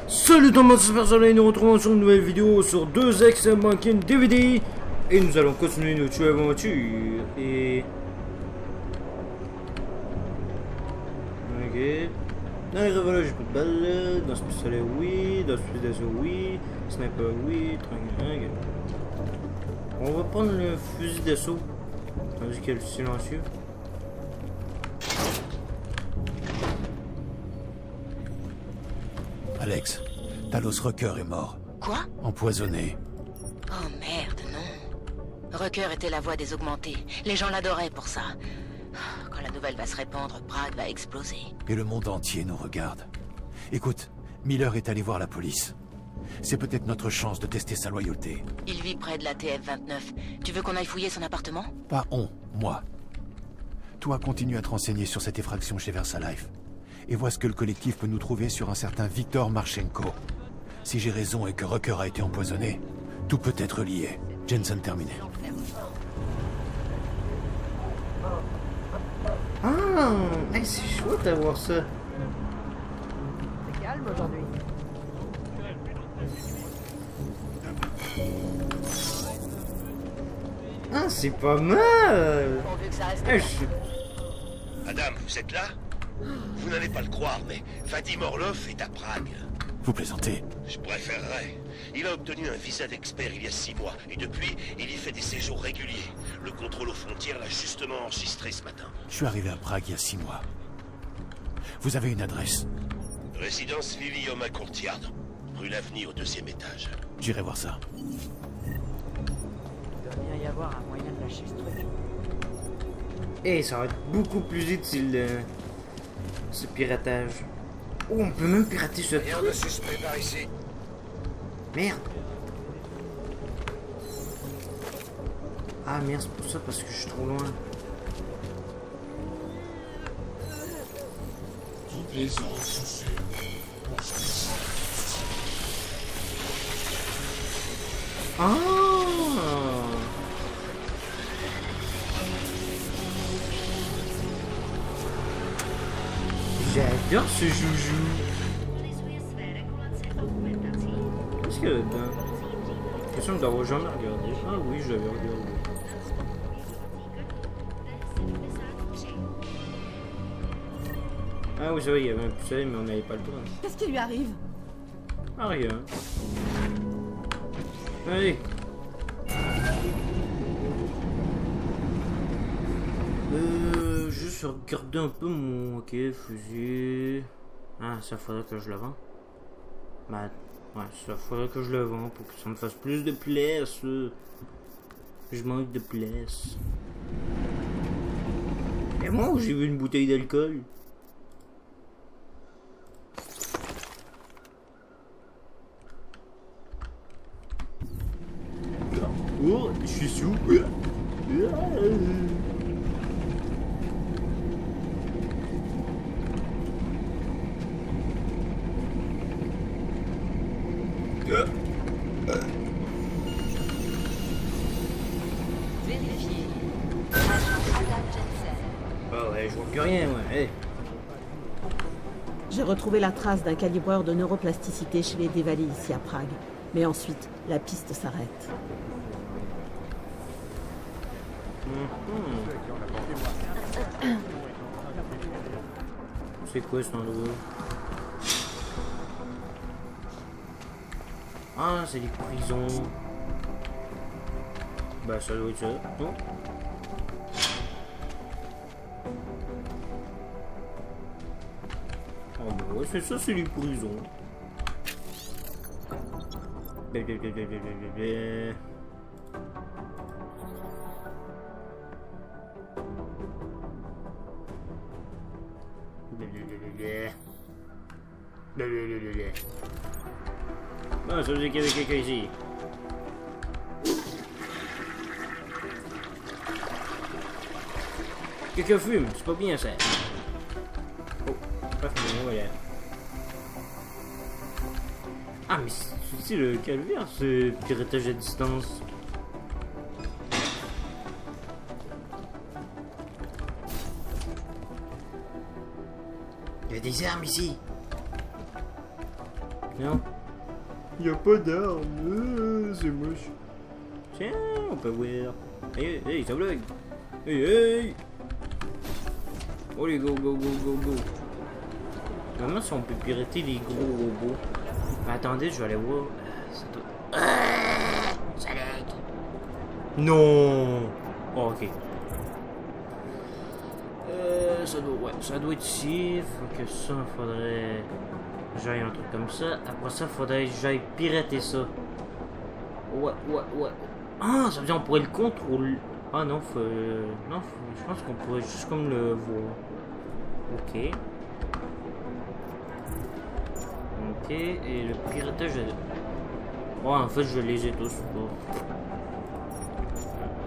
Salut tout le monde, c'est Personne et nous retrouvons sur une nouvelle vidéo sur 2X Banking DVD. Et nous allons continuer notre aventure. Et... Ok. Dans les revolver, j'ai pas de balles. Dans ce pistolet, oui. Dans ce pistolet, oui. Sniper, oui. Triangle. On va prendre le fusil d'assaut. Tandis qu'il y a le silencieux. Alex, Talos Rucker est mort. Quoi? Empoisonné. Oh merde, non. Rucker était la voix des augmentés. Les gens l'adoraient pour ça. Quand la nouvelle va se répandre, Prague va exploser. Et le monde entier nous regarde. Écoute, Miller est allé voir la police. C'est peut-être notre chance de tester sa loyauté. Il vit près de la TF-29. Tu veux qu'on aille fouiller son appartement? Pas on, moi. Toi, continue à te renseigner sur cette effraction chez Versalife. Et vois ce que le collectif peut nous trouver sur un certain Viktor Marchenko. Si j'ai raison et que Rucker a été empoisonné, tout peut être lié. Jensen terminé. Ah, hey, c'est chouette d'avoir ça. C'est calme aujourd'hui. Ah, c'est pas mal. Pourvu que ça reste. Hey, je... Madame, vous êtes là? Vous n'allez pas le croire, mais Vadim Orlov est à Prague. Vous plaisantez? Je préférerais. Il a obtenu un visa d'expert il y a 6 mois, et depuis, il y fait des séjours réguliers. Le contrôle aux frontières l'a justement enregistré ce matin. Je suis arrivé à Prague il y a 6 mois. Vous avez une adresse? Résidence Lilium à Courtyard, rue L'Avenir au 2e étage. J'irai voir ça. Il doit bien y avoir un moyen de lâcher ce truc. Hey, ça va être beaucoup plus utile, ce piratage. Oh, on peut même pirater ce Rien truc. de suspect par ici. Merde. Ah merde, c'est pour ça, parce que je suis trop loin. Ah. J'adore ce joujou. Qu'est-ce qu'il y a là-dedans? J'ai l'impression d'avoir jamais regardé. Ah oui, je l'avais regardé. Ah oui, c'est vrai, il y avait un pistolet, mais on n'avait pas le droit. Qu'est-ce qui lui arrive? Ah, rien. Allez. Juste regarder un peu mon... Ok, fusil... Ah, ça faudrait que je le vende. Bah, ouais, ça faudrait que je le vende pour que ça me fasse plus de place. Je manque de place. Et moi, j'ai vu une bouteille d'alcool. Oh, je suis sous. Vérifier. Oh ouais, je vois plus rien, ouais. Hey. J'ai retrouvé la trace d'un calibreur de neuroplasticité chez les Devali ici à Prague. Mais ensuite, la piste s'arrête. C'est quoi ce endroit? Ah, c'est des prisons. Bah, ça doit être ça. Non? Oh, bah ouais, c'est ça, c'est les prisons. Blablabla. Blablabla. Bon, ça veut dire qu'il y avait quelqu'un ici. Quelqu'un fume, c'est pas bien ça. Oh, pas fumé, voilà. Ah, mais c'est le calvaire, ce piratage à distance. Il y a des armes ici. Non. Y a pas d'armes. C'est moche. Tiens, on peut voir. Hey, ça blague. Hey. Allez, go. Vraiment, si on peut pirater les gros robots. Mais attendez, je vais aller voir. Ça doit... Ça lag. Non. Oh, ok. Ça doit être ici. Faut que ça, faudrait... J'aille un truc comme ça. Après ça, faudrait que j'aille pirater ça. Ouais. Ah, ça veut dire qu'on pourrait le contrôler. Ah non, je pense qu'on pourrait juste comme le voir. Ok. Et le piratage... Ouais, en fait, je les ai tous.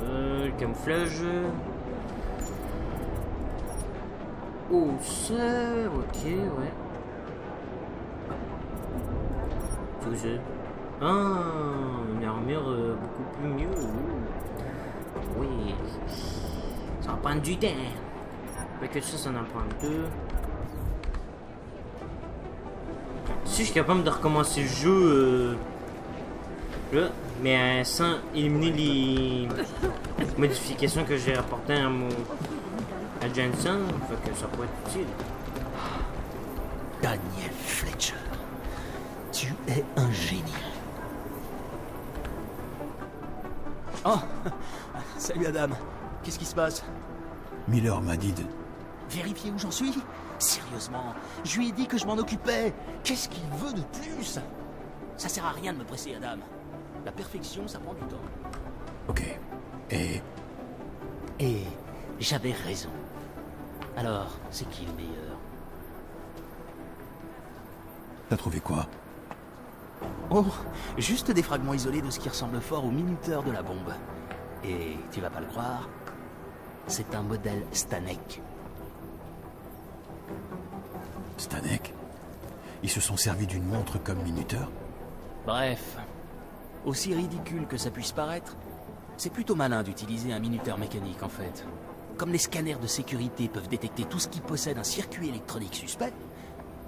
Le camouflage... Oh, ça... Ok, ouais. Tout ça. Ah, une armure beaucoup plus mieux. Oui. Ça va prendre du temps. Fait que ça en prend deux. Si je suis capable de recommencer le jeu là, mais sans éliminer les modifications que j'ai rapportées à Jensen, fait que ça pourrait être utile. Daniel Fletcher, tu es un génie. Oh, salut Adam, qu'est-ce qui se passe? Miller m'a dit de... Vérifier où j'en suis? Sérieusement, je lui ai dit que je m'en occupais. Qu'est-ce qu'il veut de plus? Ça sert à rien de me presser, Adam. La perfection, ça prend du temps. Ok. Et j'avais raison. Alors, c'est qui le meilleur? t'as trouvé quoi? Oh, juste des fragments isolés de ce qui ressemble fort au minuteur de la bombe. Et tu vas pas le croire, c'est un modèle Stanek. Stanek? Ils se sont servis d'une montre comme minuteur? Bref, aussi ridicule que ça puisse paraître, c'est plutôt malin d'utiliser un minuteur mécanique en fait. Comme les scanners de sécurité peuvent détecter tout ce qui possède un circuit électronique suspect,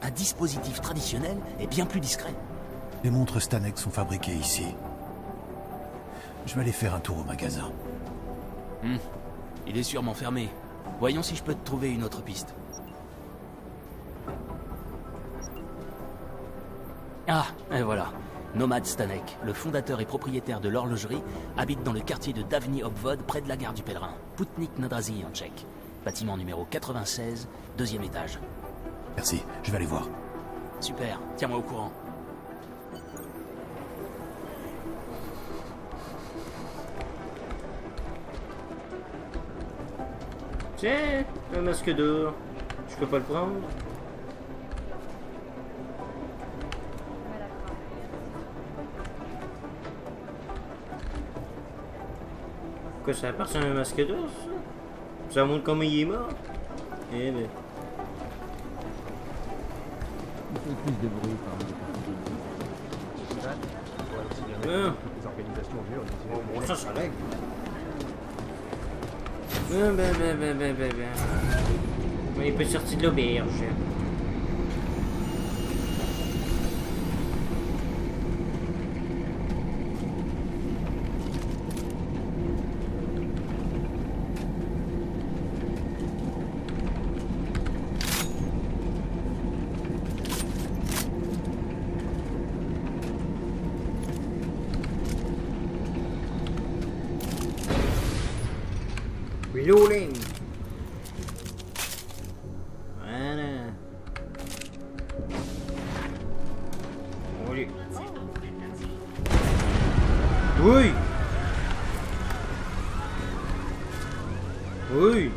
un dispositif traditionnel est bien plus discret. Les montres Stanek sont fabriquées ici. Je vais aller faire un tour au magasin. Il est sûrement fermé. Voyons si je peux te trouver une autre piste. Ah, et voilà. Nomad Stanek, le fondateur et propriétaire de l'horlogerie, habite dans le quartier de Davni Obvod, près de la gare du Pèlerin. Putnik Nadrazi en tchèque. Bâtiment numéro 96, 2e étage. Merci, je vais aller voir. Super, tiens-moi au courant. Tiens, un masque d'or. Je peux pas le prendre. Quoi, ça appartient à un masque d'or, ça? Ça montre comment il est mort? Eh ben. Plus de bruit parmi les organisations Bon, ça règle. Il peut sortir de l'auberge. Reloading. Voilà. Allez. Oui. Oui.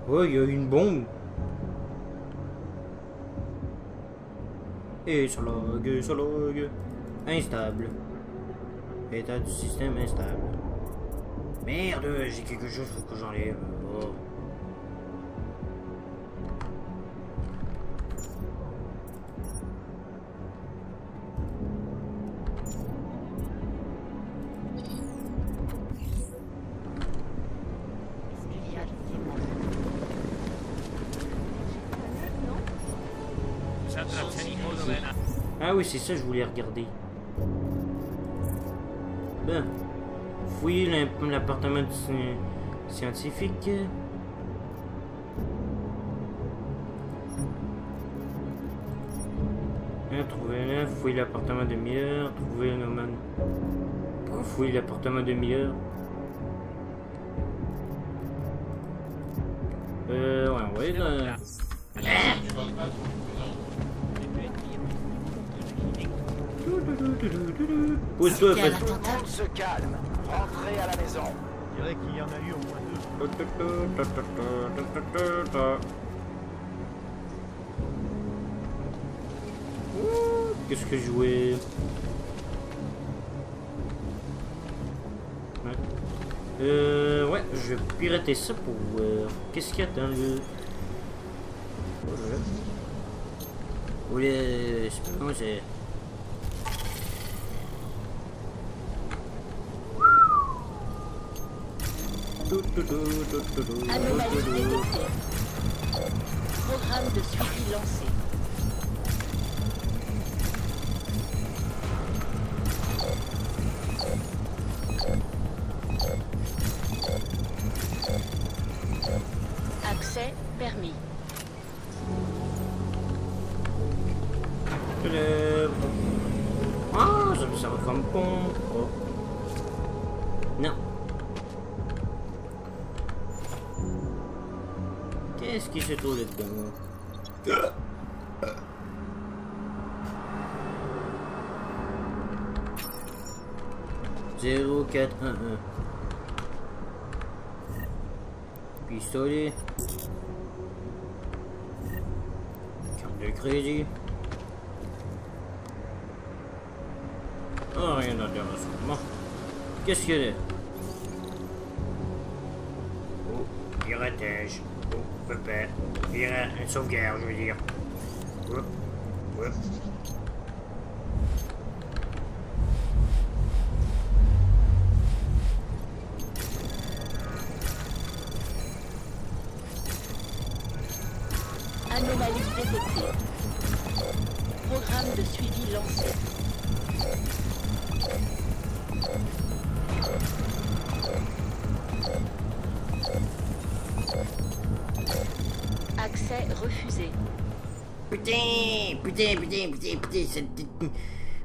Oui, il y a une bombe. Et ça lag. Instable. État du système instable. Merde, j'ai quelque chose, faut que j'enlève. Oh. Ah oui, c'est ça, je voulais regarder. Ben, fouiller l'appartement du scientifique. Trouver là, fouiller l'appartement de Miller, trouver le man. Fouiller l'appartement de Miller. Ouais, là. Pousse-toi, Quel attentat? On se calme. Rentrez à la maison. Je dirais qu'il y en a eu au moins 2. Qu'est-ce que je jouais? Ouais, je vais pirater ça pour voir. Qu'est-ce qu'il y a dans le... Ouais, c'est pas moi, c'est... Anomalie détectée. Programme de suivi lancé. Accès permis. Ah, ça va comme pompe. Oh. Non. Qu'est-ce qui se trouve là-dedans? Zéro 4 1 1. Pistolet. Carte de crédit. Oh, rien d'intéressant. Bon. Qu'est-ce qu'il y a là? Oh, piratage. Oh, papa. Une sauvegarde, je veux dire. Hop, hop. Anomalie détectée. Programme de suivi lancé. Accès refusé. Putain,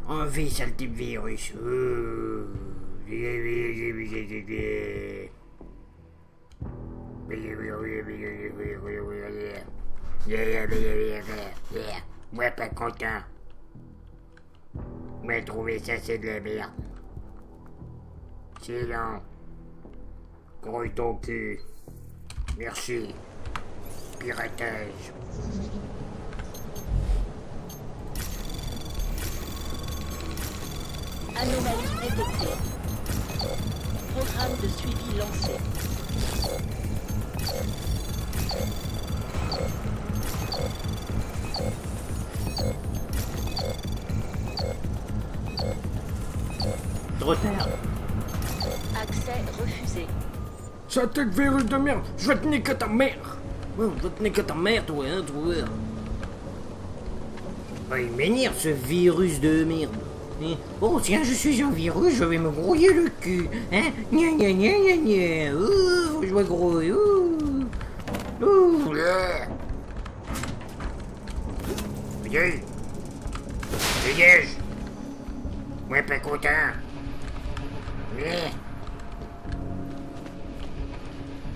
enlever ça le type virus. Ouais, pas content. Mais trouver ça, c'est de la merde. C'est long. Grouille ton cul. Merci. Piratage. Anomalie détectée. Programme de suivi lancé. Trop tard. Accès refusé. Ça te virus de merde. Je vais te niquer ta mère. Ouais, je vais te niquer ta mère, toi, hein, toi. Ah, il m'énerve, ce virus de merde. Hein? Oh, tiens, je suis un virus, je vais me grouiller le cul. Hein? Gna gna gna gna gna. Ouh, je me grouille. Ouh. Ouh. Dégage. Dégage. Ouais, pas content. Mais...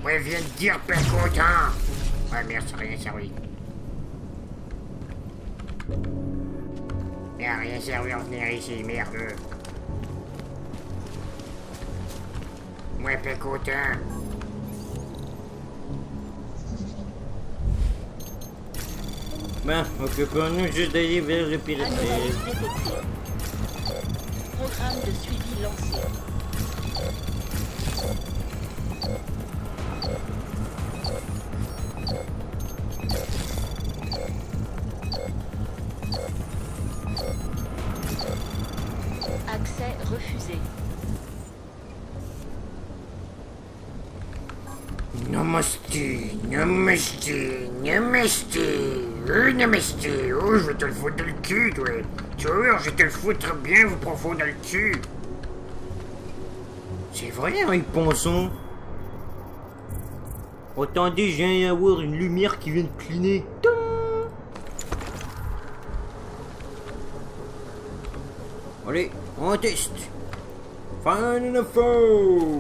Ouais, viens de dire pas content. Ouais, merde, ça n'a rien servi. Mais rien servi en venir ici, merde. Moi, pas content. Ben, occupons-nous juste d'aller vers le piratage. Anomalie détectée. Programme de suivi lancé. Accès refusé. Non, Namaste, namaste, namaste. Namaste. Oh, je vais te le foutre dans le cul, toi. Tu vois, je vais te le foutre bien profond dans le cul. C'est vrai, hein, ils pensent. Attendez, je viens d'avoir une lumière qui vient de cligner. Toum. Allez, on teste. Find a foe.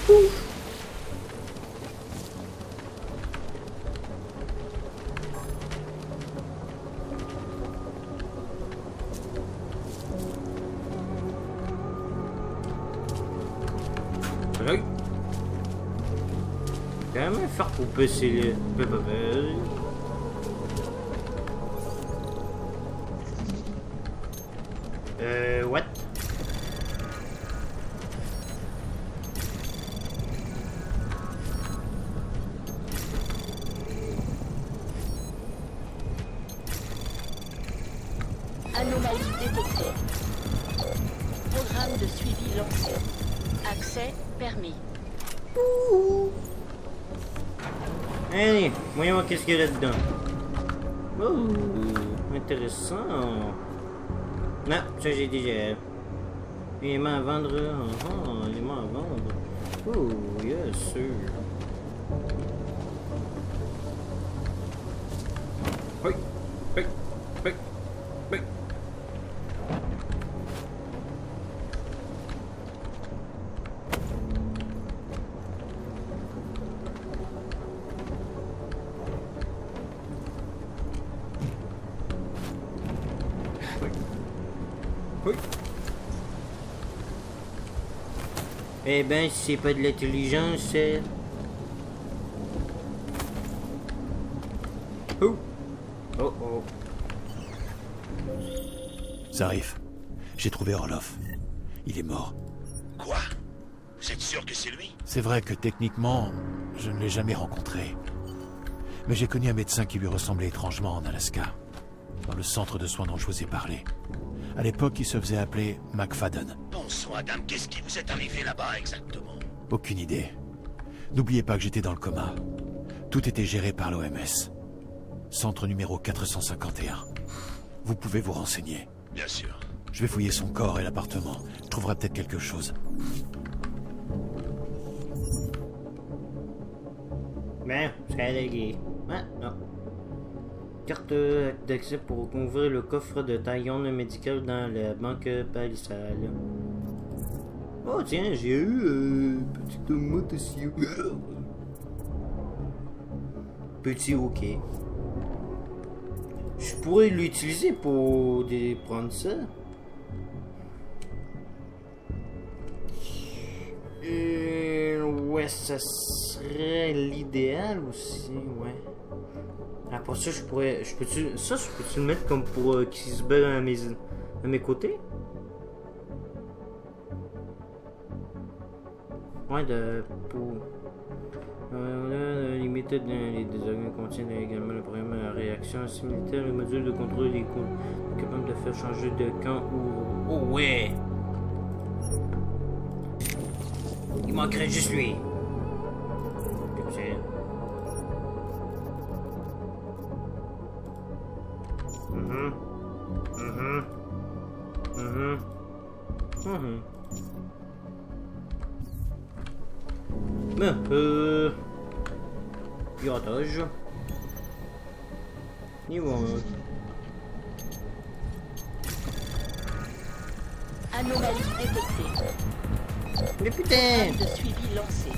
Pouf. Comment faire pour passer les... What? Anomalie détectée. Programme de suivi lancé. Accès permis. Allez, voyons qu'est-ce qu'il y a là-dedans. Oh, intéressant. Non, ça j'ai déjà. Éléments à vendre. Éléments à vendre. Oh, yes, sûr. Oui, oui, oui, oui. Oui. Eh ben, si c'est pas de l'intelligence, c'est... Oh. Oh oh. Zarif, j'ai trouvé Orloff. Il est mort. Quoi? Vous êtes sûr que c'est lui? C'est vrai que techniquement, je ne l'ai jamais rencontré. Mais j'ai connu un médecin qui lui ressemblait étrangement en Alaska. Dans le centre de soins dont je vous ai parlé. À l'époque, il se faisait appeler McFadden. Bon sang, Adam, qu'est-ce qui vous est arrivé là-bas exactement? Aucune idée. N'oubliez pas que j'étais dans le coma. Tout était géré par l'OMS. Centre numéro 451. Vous pouvez vous renseigner. Bien sûr. Je vais fouiller son corps et l'appartement. Je trouverai peut-être quelque chose. Ben, c'est allégué. Ah, non. Carte d'accès pour ouvrir le coffre de taillon médical dans la banque Palissal. Oh tiens, j'ai eu petite motte aussi. Petit ok. Je pourrais l'utiliser pour prendre ça. Ouais, ça serait l'idéal aussi, ouais. Après ça, je peux-tu le mettre comme pour qu'il se bat à mes côtés? Ouais, pour... la limite des organes contiennent également le programme de réaction similitaire, le module de contrôle des coups, capable de faire changer de camp ou... Oh ouais! Il manquerait juste lui. Piratage. Niveau 1. Anomalie détectée. Mais putain! De suivi lancé.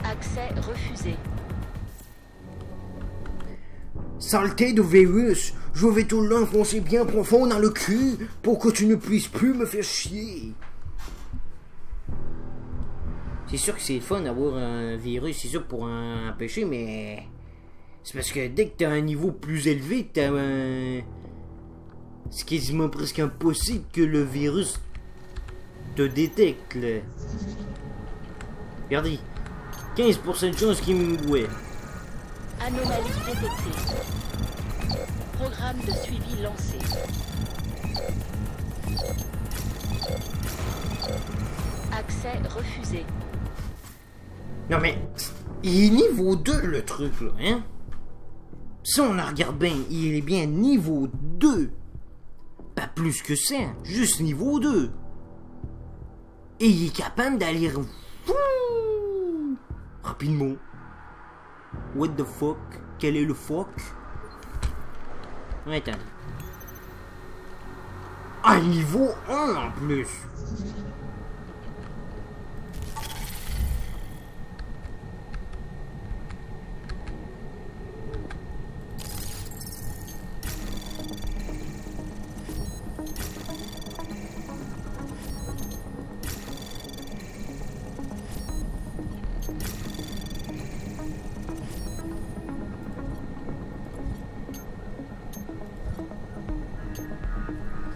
Accès refusé. Saleté de virus, je vais tout l'enfoncer bien profond dans le cul pour que tu ne puisses plus me faire chier. C'est sûr que c'est le fun d'avoir un virus, c'est sûr pour empêcher, mais... C'est parce que dès que t'as un niveau plus élevé, t'as un... C'est quasiment presque impossible que le virus te détecte, là. Regardez, 15% de chance qu'il me voit. Anomalie détectée. Programme de suivi lancé. Accès refusé. Non mais, il est niveau 2 le truc là, hein? Si on en regarde bien, il est bien niveau 2. Pas plus que ça, juste niveau 2. Et il est capable d'aller rapidement. What the fuck? Quel est le fuck? Attends. Ah, niveau 1 en plus.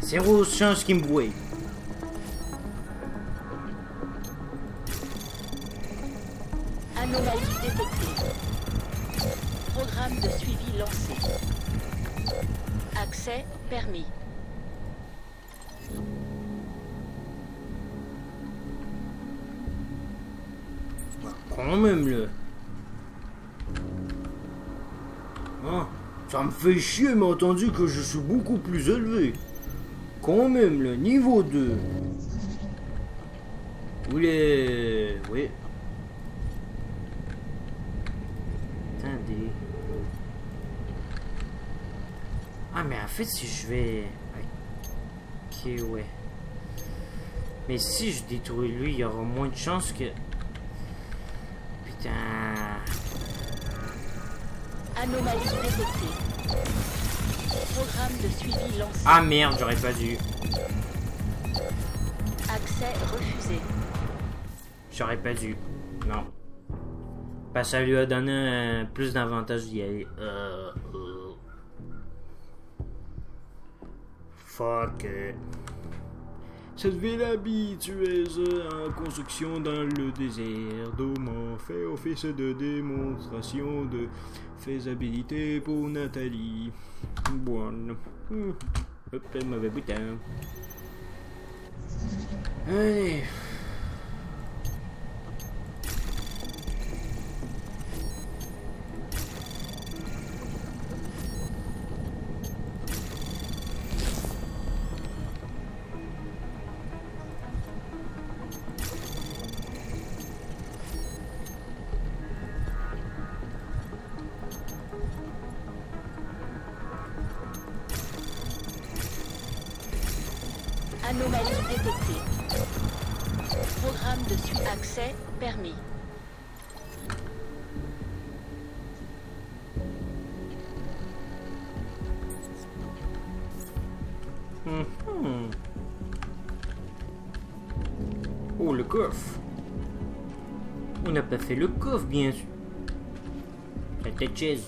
Zéro chance qu'il me voie. Anomalie détectée. Programme de suivi lancé. Accès permis. Quand même là. Ah, ça me fait chier, mais entendu que je suis beaucoup plus élevé. Quand même le niveau 2. Oui. Attendez. Ah mais en fait si je vais... Ok ouais. Mais si je détruis lui, il y aura moins de chances que... Putain... Anomalie détectée. Programme de suivi lancé. Ah merde, j'aurais pas dû. Accès refusé. J'aurais pas dû. Non. Parce que ça lui a donné plus d'avantages d'y aller. Fuck. Cette ville habitueuse en construction dans le désert d'Oman fait office de démonstration de faisabilité pour Nathalie. Bon. Hop, le mauvais bouton. Allez. Anomalie détectée. Programme de suivi. Accès permis. Oh, le coffre. On n'a pas fait le coffre, bien sûr. La tête chaise.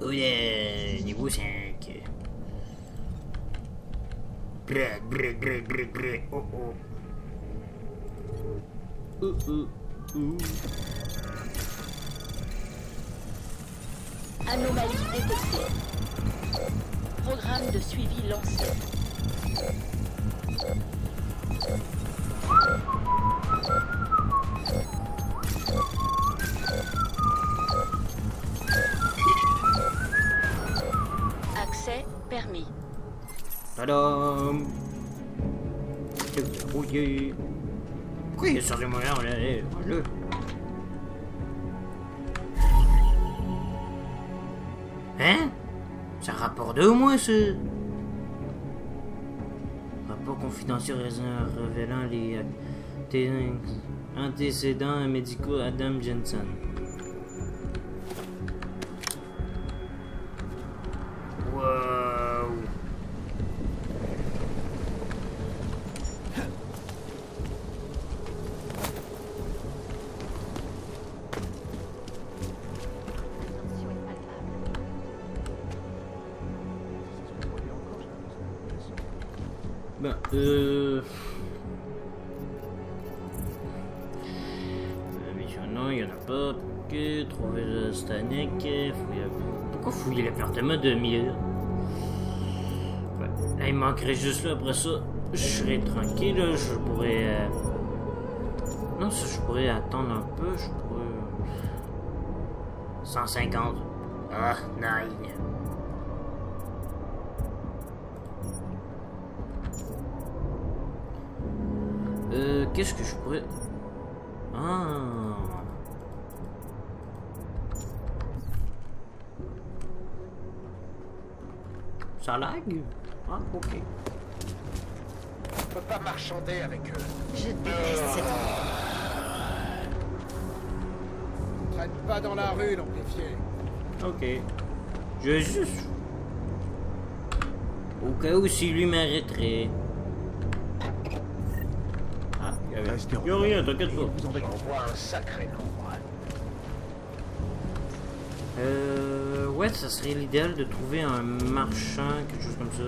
Oh là, niveau 5. Oh oh. Anomalie détectée. Programme de suivi lancé. Accès permis. Tadam! Oh yeah! Pourquoi il est sorti mon air là? Le. Hein? C'est un rapport de moins ce. Rapport confidentiel révélant les antécédents médicaux Adam Jensen. Wow! Ben, non, il y en a pas. Ok, trouver le Stanek. Pourquoi fouiller l'appartement de milieu? Ouais. Là, il manquerait juste là. Après ça, je serais tranquille. Là, je pourrais Non, ça, je pourrais attendre un peu. Je pourrais... 150. Ah, nine. Qu'est-ce que je pourrais... Ah... Ça lag? Ah, ok. On peut pas marchander avec eux. Je déteste cet endroit. Traîne pas dans la rue, l'amplifié. Ok. Je vais juste... Au cas où si lui m'arrêterait. Ah, Restez en y'a rien, t'inquiète pas. On voit un sacré nombre. Ouais, ça serait l'idéal de trouver un marchand, quelque chose comme ça.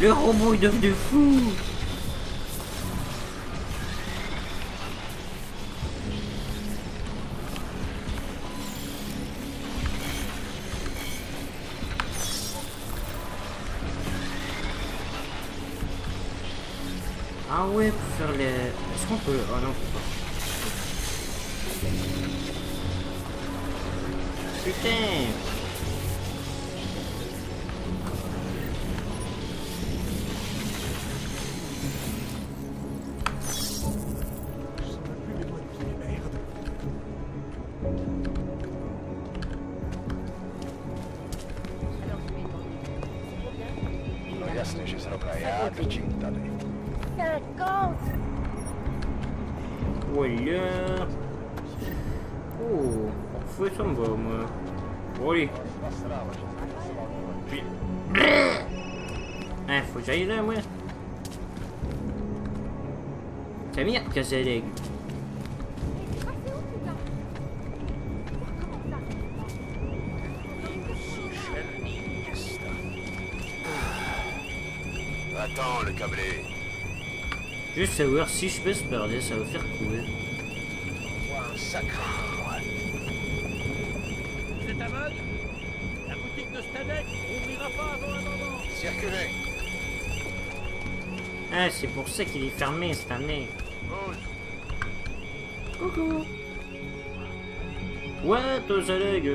Le robot est devenu fou. Ah ouais, pour faire les... Est-ce qu'on peut... Oh non, on peut pas. Putain. No jasne, že zrobię jak tady. Voilà. Oh, parfait, ça me va, moi. Bon, allez. Puis... Hein, faut que j'aille là, moi. C'est bien que c'est des... Attends, le câblé. Juste savoir si je peux se perdre, ça va faire cool. On voit un sacré nombre. C'est à mode? La boutique de Stanek ouvrira pas avant un moment. Circulez. Ah, c'est pour ça qu'il est fermé cette année. Coucou. Ouais, toi, Zaleg.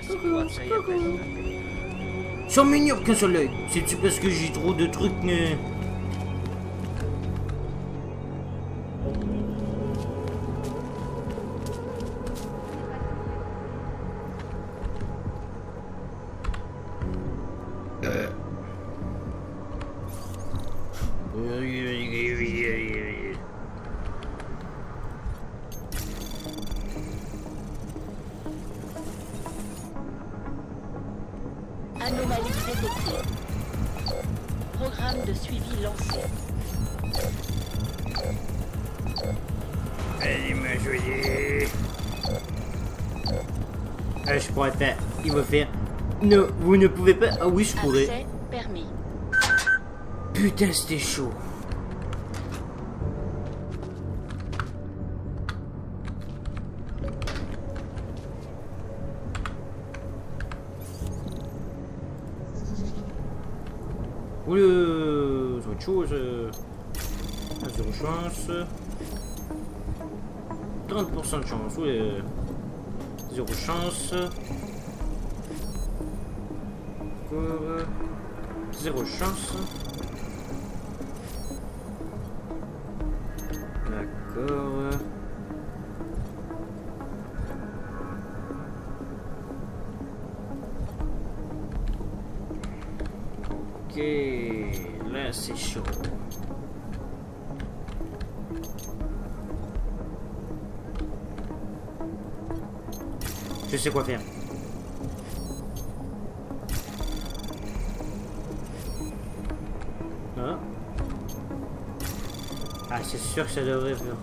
Coucou, coucou. Ils sont mignons qu'un seul œil. C'est-tu parce que j'ai trop de trucs, mais... Anomalie détectée. Programme de suivi lancé. Allez me jouer. Ah, je pourrais pas. Il va faire... Non, vous ne pouvez pas... Ah oui, je pourrais. Accès permis. Putain, c'était chaud. Oula, c'est autre chose. Ah, zéro chance. 30% de chance. Oula. Zéro chance. Encore. Zéro chance. D'accord. Ok, là c'est chaud. Je sais quoi faire. Ah, ah c'est sûr que ça devrait faire.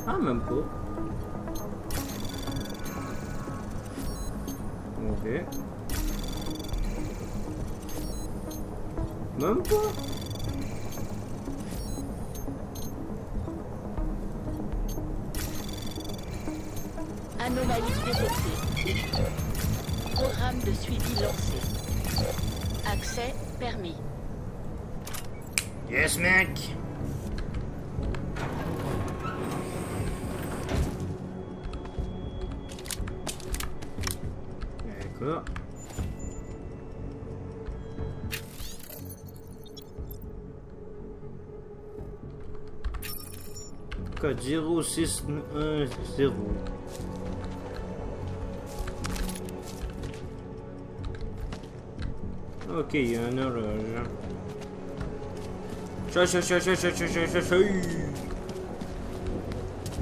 Ah, même pas. Ok. Même pas. Anomalie détectée. Programme de suivi lancé. Accès permis. Yes, mec. D'accord. Code 0610. Ok, il y a un horloge. Chat.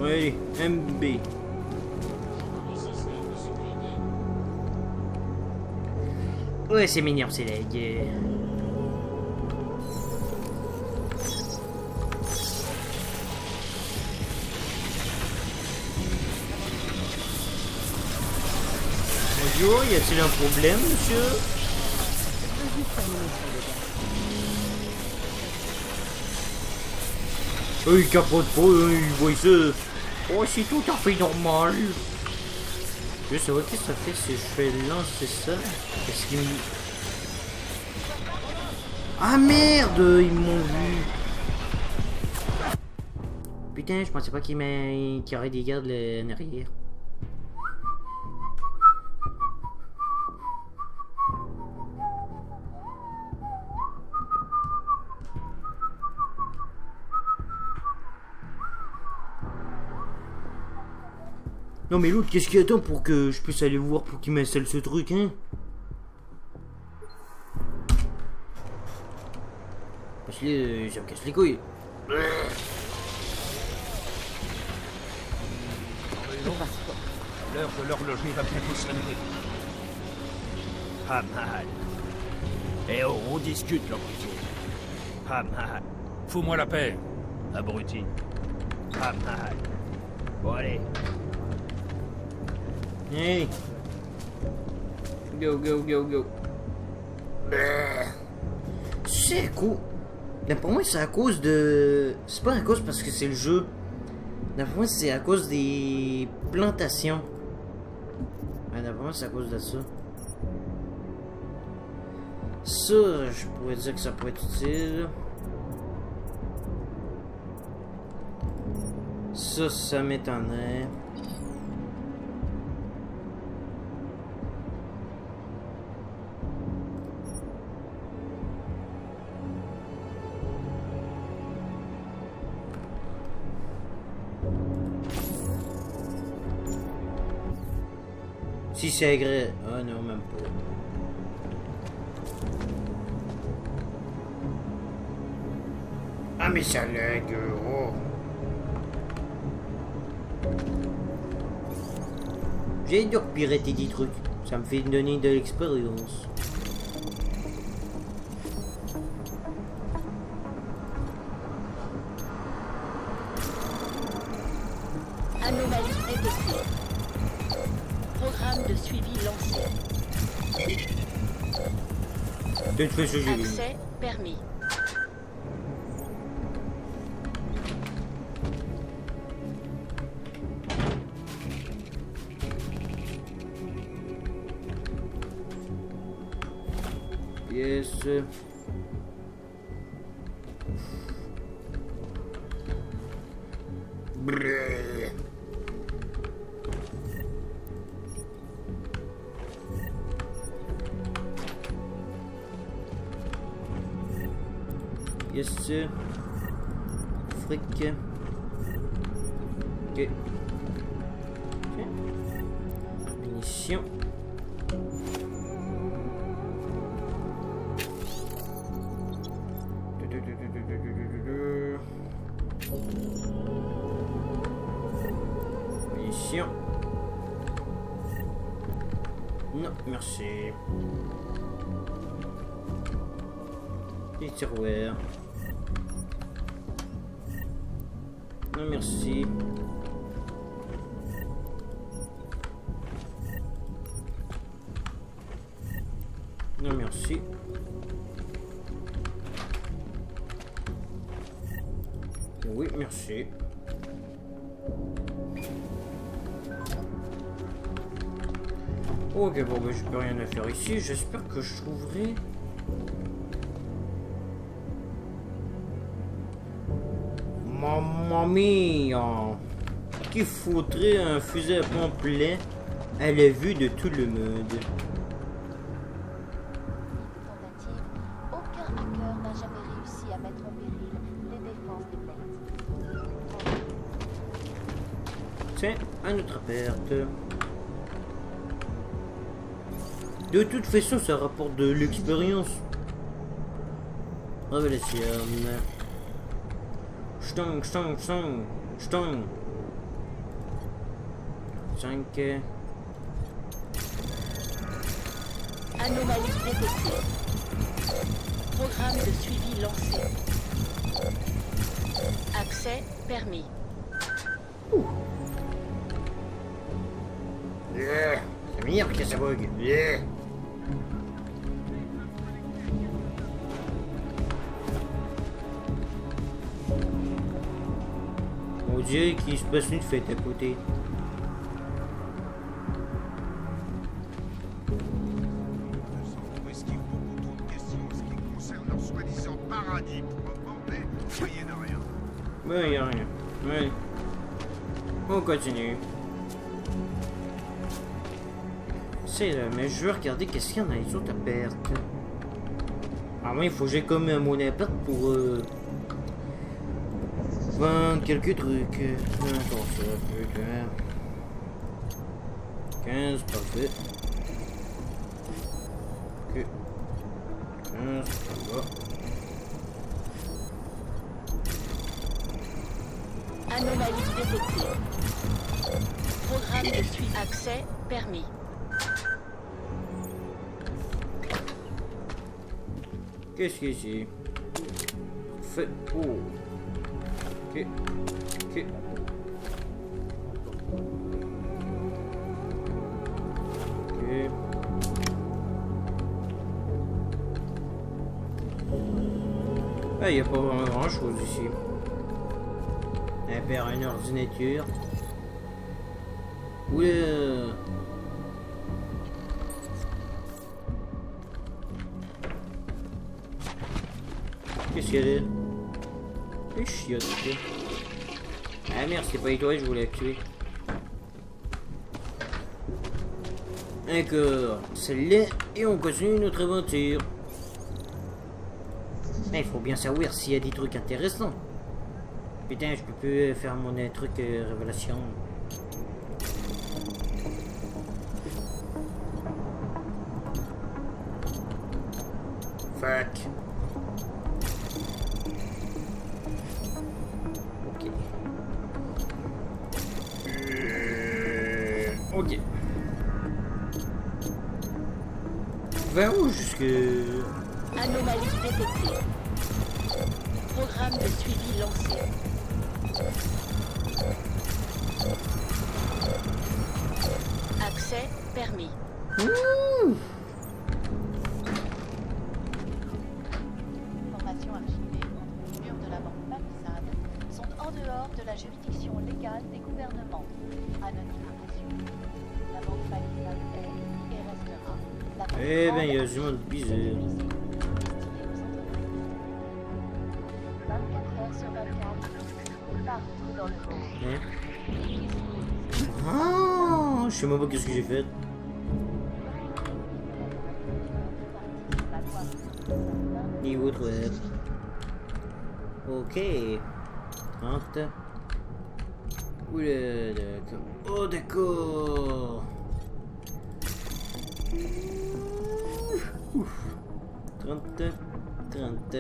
Oui, MB. Ouais, c'est mignon, c'est legs. Bonjour, y a-t-il un problème, monsieur? Oh, il capote pas, hein, il voit ça. Oh, c'est tout à fait normal. Je sais pas qu'est-ce que ça fait si je fais lancer ça. Qu'est-ce qu'il me... Ah merde, ils m'ont vu. Putain, je pensais pas qu'il y aurait des gardes en arrière. Non mais l'autre, qu'est-ce qu'il attend pour que je puisse aller voir pour qu'il m'installe ce truc, hein? Parce que ça me casse les couilles. L'heure de l'horloger va bientôt sonner. Pas mal. Eh oh, on discute, l'abruti. Pas mal. Fous-moi la paix, abruti. Pas mal. Bon, allez. Hey. Go. C'est cool. Mais pour moi, c'est à cause de... C'est pas à cause parce que c'est le jeu. Mais pour moi, c'est à cause des plantations. Ouais, pour moi, c'est à cause de ça. Ça, je pourrais dire que ça pourrait être utile. Ça m'étonnerait. Si c'est agréable. Ah non, même pas. Ah, mais ça lag. Oh. J'ai dû pirater des trucs. Ça me fait donner de l'expérience. Anomalie détectée. Programme de suivi lancé. De toute façon, j'ai vu. Accès permis. Yes. Brrr. Yes. Fric. Ok. Munitions. Munitions. Non, merci. Les tiroirs. Non, merci. Non, merci. Oui, merci. Ok, bon, bah, j'ai plus rien à faire ici. J'espère que je trouverai... Mamma mia! Qui foutrait un fusil à pompe plein à la vue de tout le monde? Tentative, aucun hacker n'a jamais réussi à mettre en péril les défenses des Blades. Tiens, à notre perte. De toute façon, ça rapporte de l'expérience. Révélation. Stang, stang, stang, stang. 5. Anomalie détectée. Programme de suivi lancé. Accès permis. C'est meilleur que ça bug. On dirait qu'il se passe une fête à côté. Esquive beaucoup trop de questions en ce qui concerne leur soi-disant paradis pour aborder, voyez de rien. Ouais, y a rien. Ouais. On continue. C'est là, mais je veux regarder qu'est-ce qu'il y en a les autres à perte. Ah moi, il faut que j'ai comme un monnaie à perte pour vendre quelques trucs. Attends, ça plus que 15, parfait. Ok. 15, ça va. Anomalie détectée. Programme de suivi. Accès permis. Qu'est-ce que c'est? Fait. Oh. Ok. Ok. Ok. Ah, il n'y a pas vraiment grand chose ici. Un père, un ordinateur. Oula. Qu'est-ce qu'il y a là? Et chiotte. Ah merde, c'est pas toi, je voulais tuer. D'accord, celle-là, et on continue notre aventure. Mais il faut bien savoir s'il y a des trucs intéressants. Putain, je peux plus faire mon truc révélation. Fuck. Ok. Vers où jusque... Anomalie détectée. Programme de suivi lancé. Accès permis. Informations archivées contre les murs de la banque Palisade sont en dehors de la juridiction légale des gouvernements. Anonyme reçu. La banque Palisade est et restera la banque Eh ben, il y a du monde bizarre. destinée aux entreprises. 24 heures sur 24, partout dans le monde. Hein? Ah, je sais même pas qu'est-ce que j'ai fait. Niveau 3. Ok. 30. Oula, d'accord. Oh, d'accord. Ouf. 30. 30.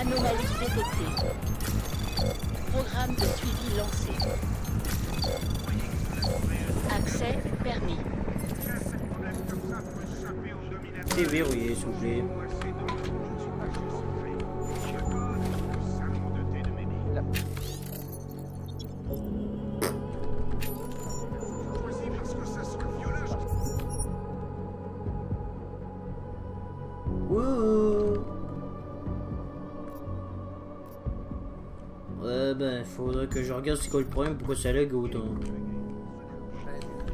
Anomalie détectée. Programme de suivi lancé. Accès permis. C'est verrouillé, s'il vous plaît. Wouhou. Ouais, ben, faudrait que je regarde c'est quoi le problème, pourquoi ça lag autant.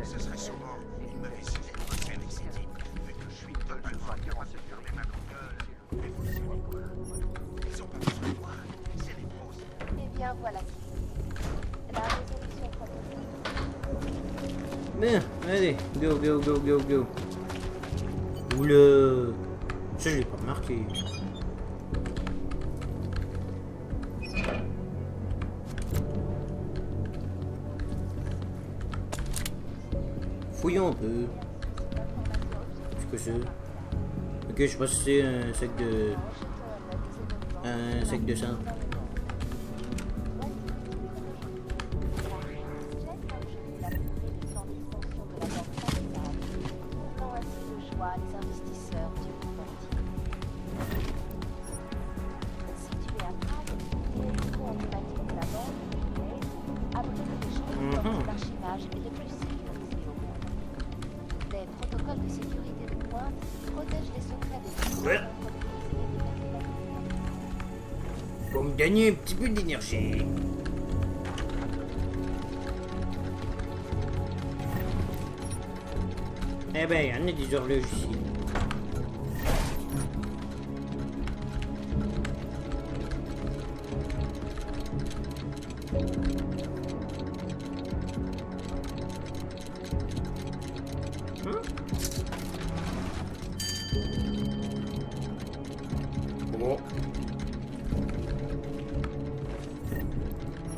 Ce serait sûrement une mauvaise idée de bosser avec ces types. Vu que je suis Paul Alpha, on va se fermer ma gueule. Mais vous savez quoi? Ils ont pas besoin de moi. C'est des pros. Eh bien, voilà qui est. La résolution proposée. Ben, allez, go, go, go, go, go. Oula. Ça, je l'ai pas remarqué. Fouillons un peu. C'est quoi ça? Ok, je sais pas si c'est un sac de... Un sac de sang. Pour me donner un petit peu d'énergie. Eh ben, il y en a des horloges ici. Bon.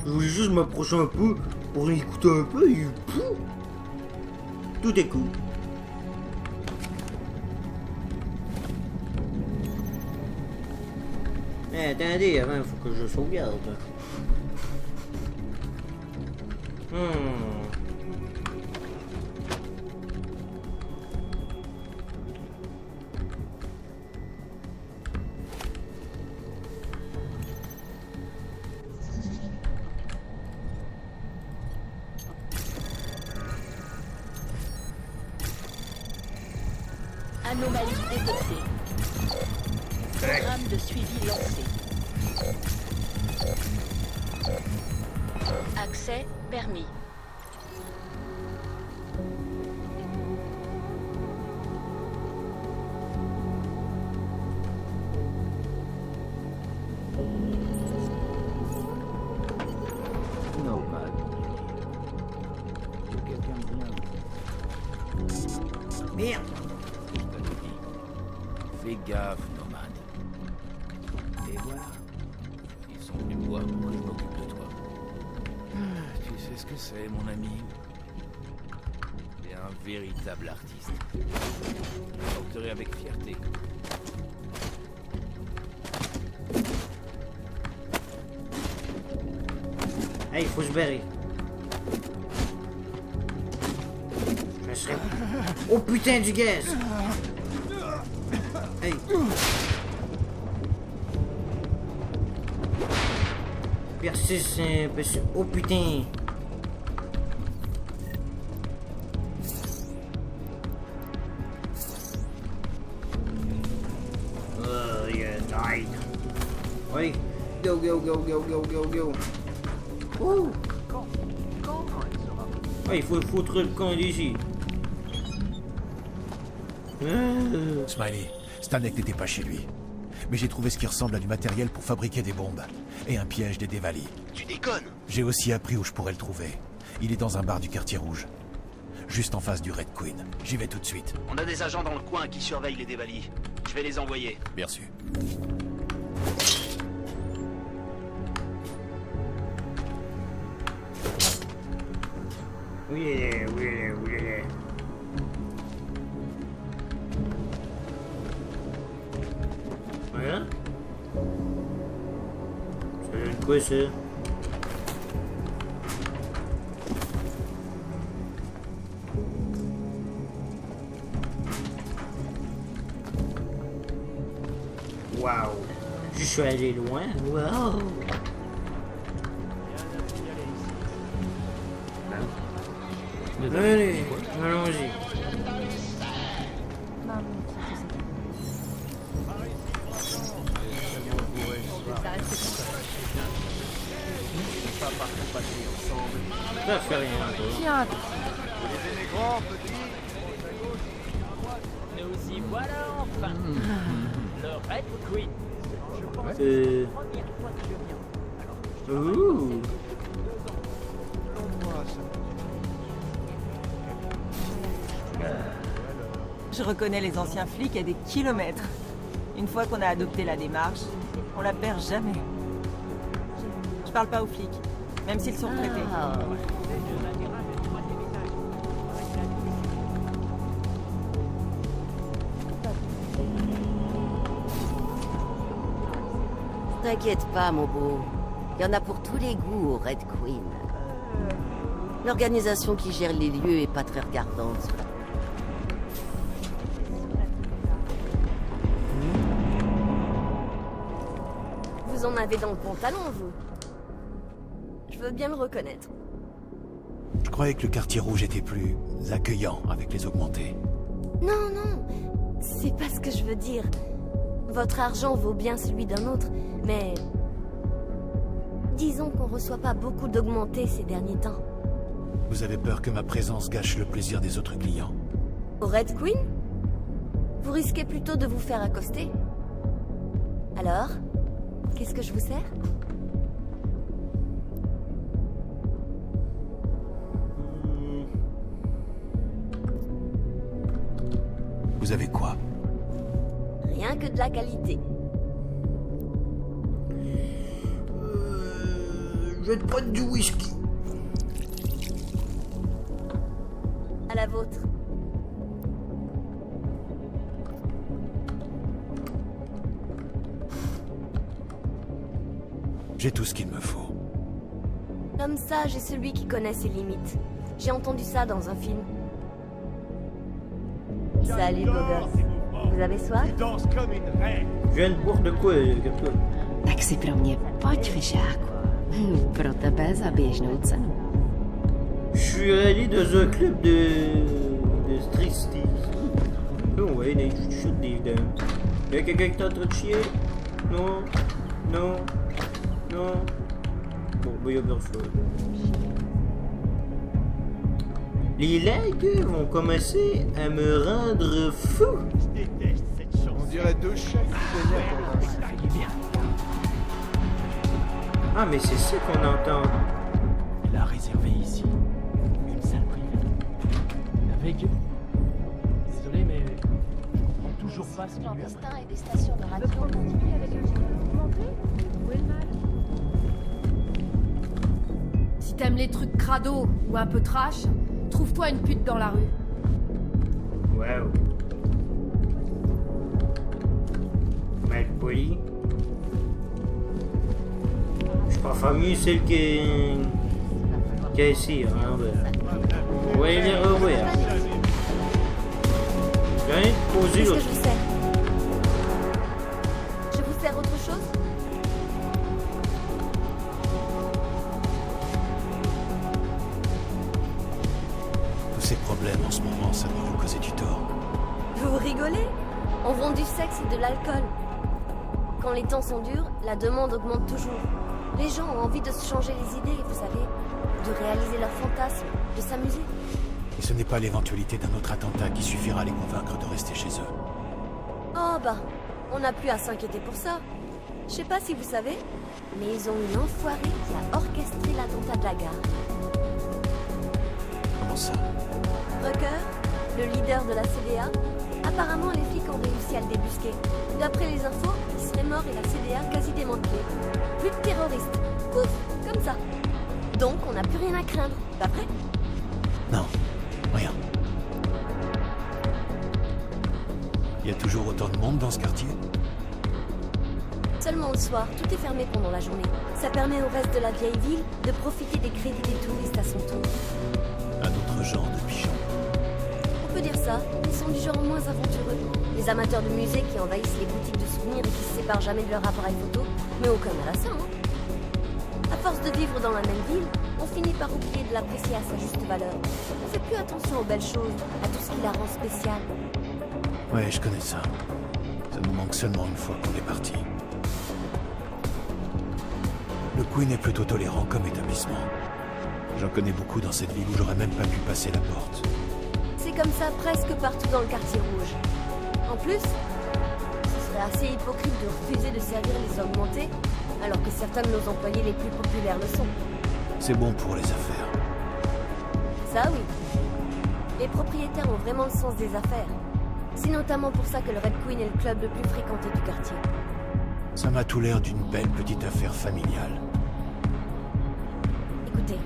Je voulais juste m'approcher un peu pour écouter un peu et pouf, tout est cool. Mais attendez, avant il faut que je sauvegarde. Anomalie détectée. Programme de suivi lancé. Accès permis. Nomade. C'est quelqu'un de bien. Merde. Je t'avais dit. Fais gaffe, nomade. Et voilà. Ils sont venus me voir pour que je m'occupe de toi. Tu sais ce que c'est, mon ami? T'es un véritable artiste. Je porterai avec fierté. Hey, il faut se barrer. Je me serais... Oh putain du gaz! Hey! Persiste un peu sur... Oh putain! Oh, you died. Oui. Go, go, go, go, go, go, go. Oh! Ouais, il faut foutre le camp d'ici. Smiley, Stanek n'était pas chez lui. Mais j'ai trouvé ce qui ressemble à du matériel pour fabriquer des bombes. Et un piège des Dévalis. Tu déconnes? J'ai aussi appris où je pourrais le trouver. Il est dans un bar du quartier rouge. Juste en face du Red Queen. J'y vais tout de suite. On a des agents dans le coin qui surveillent les Dévalis. Je vais les envoyer. Bien sûr. Oui, oui, oui. Voilà. Ça donne quoi ça? suis allé loin. Wow. Allez, allons-y. Ça fait rien. Tiens. Nous y voilà enfin. Le Red Queen. Ouh. Je reconnais les anciens flics à des kilomètres. Une fois qu'on a adopté la démarche, on la perd jamais. Je parle pas aux flics, même s'ils sont traités. T'inquiète pas, mon beau. Il y en a pour tous les goûts au Red Queen. L'organisation qui gère les lieux est pas très regardante. Vous en avez dans le pantalon, vous. Je veux bien le reconnaître. Je croyais que le quartier rouge était plus accueillant avec les augmentés. Non, non. C'est pas ce que je veux dire. Votre argent vaut bien celui d'un autre, mais... Disons qu'on reçoit pas beaucoup d'augmentés ces derniers temps. Vous avez peur que ma présence gâche le plaisir des autres clients? Au Red Queen? Vous risquez plutôt de vous faire accoster. Alors, qu'est-ce que je vous sers? Vous avez quoi? Rien que de la qualité. Je vais te prendre du whisky. À la vôtre. J'ai tout ce qu'il me faut. L'homme sage est celui qui connaît ses limites. J'ai entendu ça dans un film. Salut, beau gosse. Vous avez soif? Je viens de boire de quoi, Captain? Tak si pro mě pojď, vyšáku. Pro tebe za běžnou cenu. Je suis allé dans un club de street steve. Oh ouais, des chutes des dames. Y'a quelqu'un qui est en train de chier? Non, non, non. Bon, bah y'a personne. Les lags vont commencer à me rendre fou. On dirait deux chefs qui déjeunent. Ah, mais c'est ça qu'on entend. Il a réservé ici une salle privée. Avec... Désolé, mais on comprend toujours pas ce qu'il lui a pris. Clandestin et des stations de radio continuent avec le Où est le mal? Si t'aimes les trucs crado ou un peu trash, trouve-toi une pute dans la rue. Wow. Mal poli. Je préfère mieux celle qui est ici, hein. On va les revoir. Je viens de poser Qu'est-ce que l'autre. je vous sers? Je vous sers autre chose? Tous ces problèmes en ce moment, ça doit vous causer du tort. Vous rigolez? On vend du sexe et de l'alcool. Quand les temps sont durs, la demande augmente toujours. Les gens ont envie de se changer les idées, vous savez, de réaliser leurs fantasmes, de s'amuser. Et ce n'est pas l'éventualité d'un autre attentat qui suffira à les convaincre de rester chez eux. Oh bah, on n'a plus à s'inquiéter pour ça. Je sais pas si vous savez, mais ils ont eu l'enfoiré qui a orchestré l'attentat de la gare. Comment ça? Rucker, le leader de la CDA, apparemment les flics ont réussi à le débusquer. D'après les infos, il serait mort et la CDA quasi démantelée. Plus de terroristes. Pouf, comme ça. Donc on n'a plus rien à craindre, pas vrai? Non, rien. Il y a toujours autant de monde dans ce quartier? Seulement le soir, tout est fermé pendant la journée. Ça permet au reste de la vieille ville de profiter des crédits des touristes à son tour. Un autre genre de pigeon. On peut dire ça. Ils sont du genre moins aventureux. Les amateurs de musée qui envahissent les boutiques de souvenirs et qui se séparent jamais de leur appareil photo, mais aucun mal à ça, hein. À force de vivre dans la même ville, on finit par oublier de l'apprécier à sa juste valeur. On fait plus attention aux belles choses, à tout ce qui la rend spéciale. Ouais, je connais ça. Ça nous manque seulement une fois qu'on est parti. Le Queen est plutôt tolérant comme établissement. J'en connais beaucoup dans cette ville où j'aurais même pas pu passer la porte. C'est comme ça presque partout dans le quartier rouge. En plus, ce serait assez hypocrite de refuser de servir les augmentés, alors que certains de nos employés les plus populaires le sont. C'est bon pour les affaires. Ça oui. Les propriétaires ont vraiment le sens des affaires. C'est notamment pour ça que le Red Queen est le club le plus fréquenté du quartier. Ça m'a tout l'air d'une belle petite affaire familiale. Écoutez,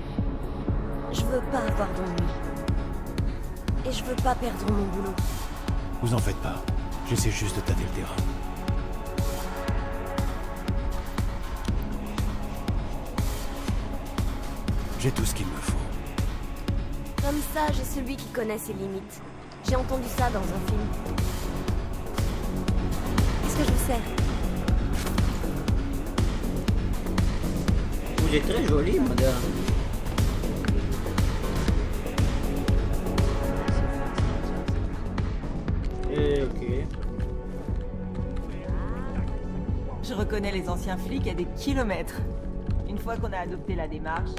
je veux pas avoir d'ennui. Et je veux pas perdre mon boulot. Vous en faites pas. J'essaie juste de tâter le terrain. J'ai tout ce qu'il me faut. Comme ça, j'ai celui qui connaît ses limites. J'ai entendu ça dans un film. Qu'est-ce que je vous sers? Vous êtes très jolie, madame. Ok. Je reconnais les anciens flics à des kilomètres. Une fois qu'on a adopté la démarche,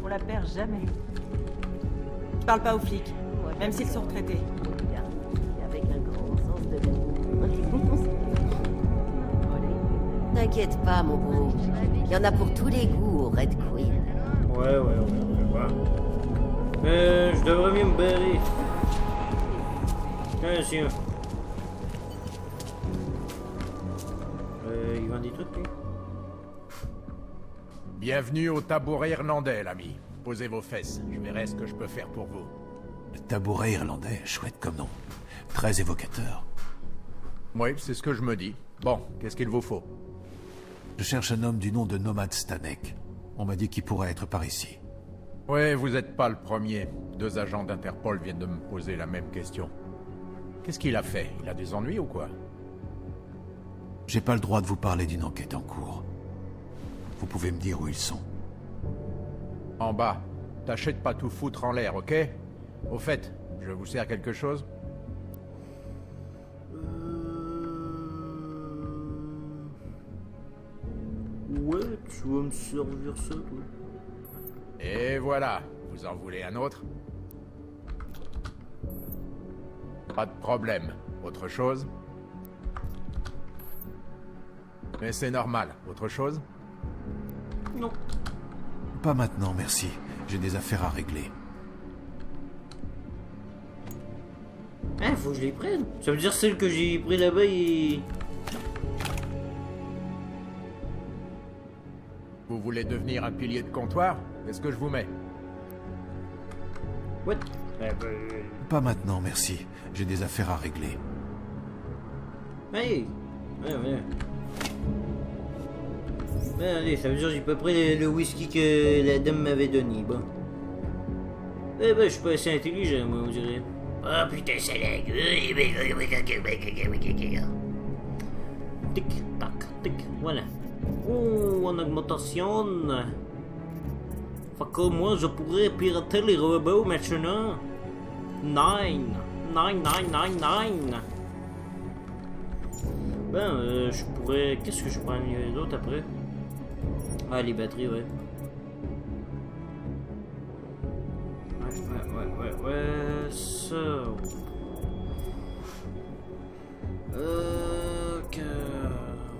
on la perd jamais. Je parle pas aux flics, même s'ils sont retraités. Avec un grand sens de T'inquiète pas, mon beau. Il y en a pour tous les goûts au Red Queen. Ouais. Je devrais mieux me barrer. Attention. Il vend des trucs, lui. Bienvenue au tabouret irlandais, l'ami. Posez vos fesses, je verrai ce que je peux faire pour vous. Le tabouret irlandais, chouette comme nom. Très évocateur. Oui, c'est ce que je me dis. Bon, qu'est-ce qu'il vous faut? Je cherche un homme du nom de Nomad Stanek. On m'a dit qu'il pourrait être par ici. Ouais, vous n'êtes pas le premier. 2 agents d'Interpol viennent de me poser la même question. Qu'est-ce qu'il a fait? Il a des ennuis ou quoi? J'ai pas le droit de vous parler d'une enquête en cours. Vous pouvez me dire où ils sont. En bas. Tâchez de pas tout foutre en l'air, ok? Au fait, je vous sers quelque chose? Ouais, tu vas me servir ça, toi. Et voilà. Vous en voulez un autre? Pas de problème. Autre chose? Mais c'est normal. Autre chose? Non. Pas maintenant, merci. J'ai des affaires à régler. Hein, faut que je les prenne. Ça veut dire celle que j'ai pris là-bas et... Vous voulez devenir un pilier de comptoir? Qu'est-ce que je vous mets? What? Pas maintenant, merci. J'ai des affaires à régler. Hey! Ouais. Ben allez, ça veut dire que j'ai pas pris le whisky que la dame m'avait donné, bon. Eh ben, je suis pas assez intelligent, moi, on dirait. Ah putain, c'est la tic, tac, tic, voilà. Oh, en augmentation. Fait que moi, je pourrais pirater les robots maintenant. 9. Ben, je pourrais... Qu'est-ce que je prends d'autre après? Ah, les batteries, ouais. Ouais, ça...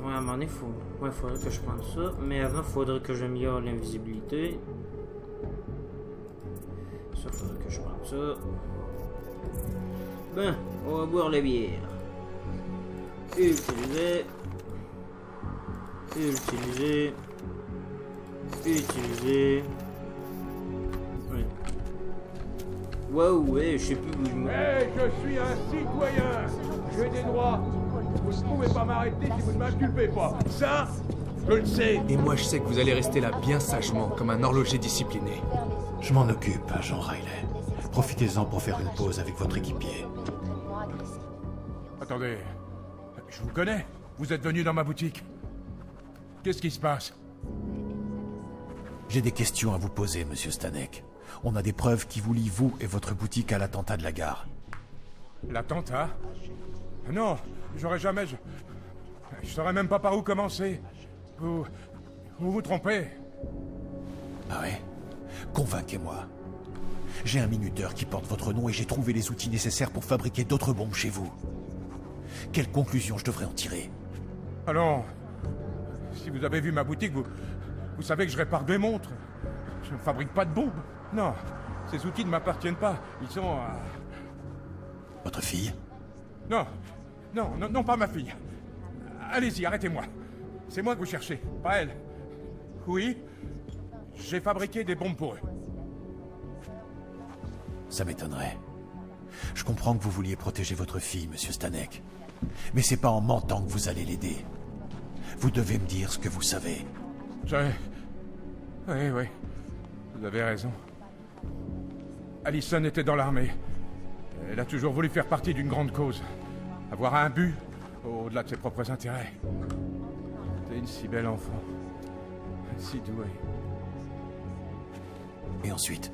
Ouais, à un moment donné, faudrait que je prenne ça. Mais avant, faudrait que j'améliore l'invisibilité. Ça, faudrait que je prenne ça. Ben, on va boire la bière. Utiliser. Ouais. Wow, ouais, je sais plus où je me... Hey, je suis un citoyen. J'ai des droits. Vous ne pouvez pas m'arrêter si vous ne m'inculpez pas. Ça, je le sais. Et moi, je sais que vous allez rester là bien sagement, comme un horloger discipliné. Je m'en occupe, agent Riley. Profitez-en pour faire une pause avec votre équipier. Attendez, je vous connais. Vous êtes venu dans ma boutique. Qu'est-ce qui se passe? J'ai des questions à vous poser, monsieur Stanek. On a des preuves qui vous lient, vous et votre boutique, à l'attentat de la gare. L'attentat? Non, j'aurais jamais... Je saurais même pas par où commencer. Vous vous trompez. Ah ouais? Convainquez-moi. J'ai un minuteur qui porte votre nom et j'ai trouvé les outils nécessaires pour fabriquer d'autres bombes chez vous. Quelle conclusion je devrais en tirer? Allons, si vous avez vu ma boutique, vous savez que je répare des montres. Je ne fabrique pas de bombes. Non, ces outils ne m'appartiennent pas. Ils sont... Votre fille? Non, pas ma fille. Allez-y, arrêtez-moi. C'est moi que vous cherchez, pas elle. Oui, j'ai fabriqué des bombes pour eux. Ça m'étonnerait. Je comprends que vous vouliez protéger votre fille, monsieur Stanek. Mais c'est pas en mentant que vous allez l'aider. Vous devez me dire ce que vous savez. Oui. Vous avez raison. Allison était dans l'armée. Elle a toujours voulu faire partie d'une grande cause. Avoir un but, au-delà de ses propres intérêts. C'était une si belle enfant. Si douée. Et ensuite?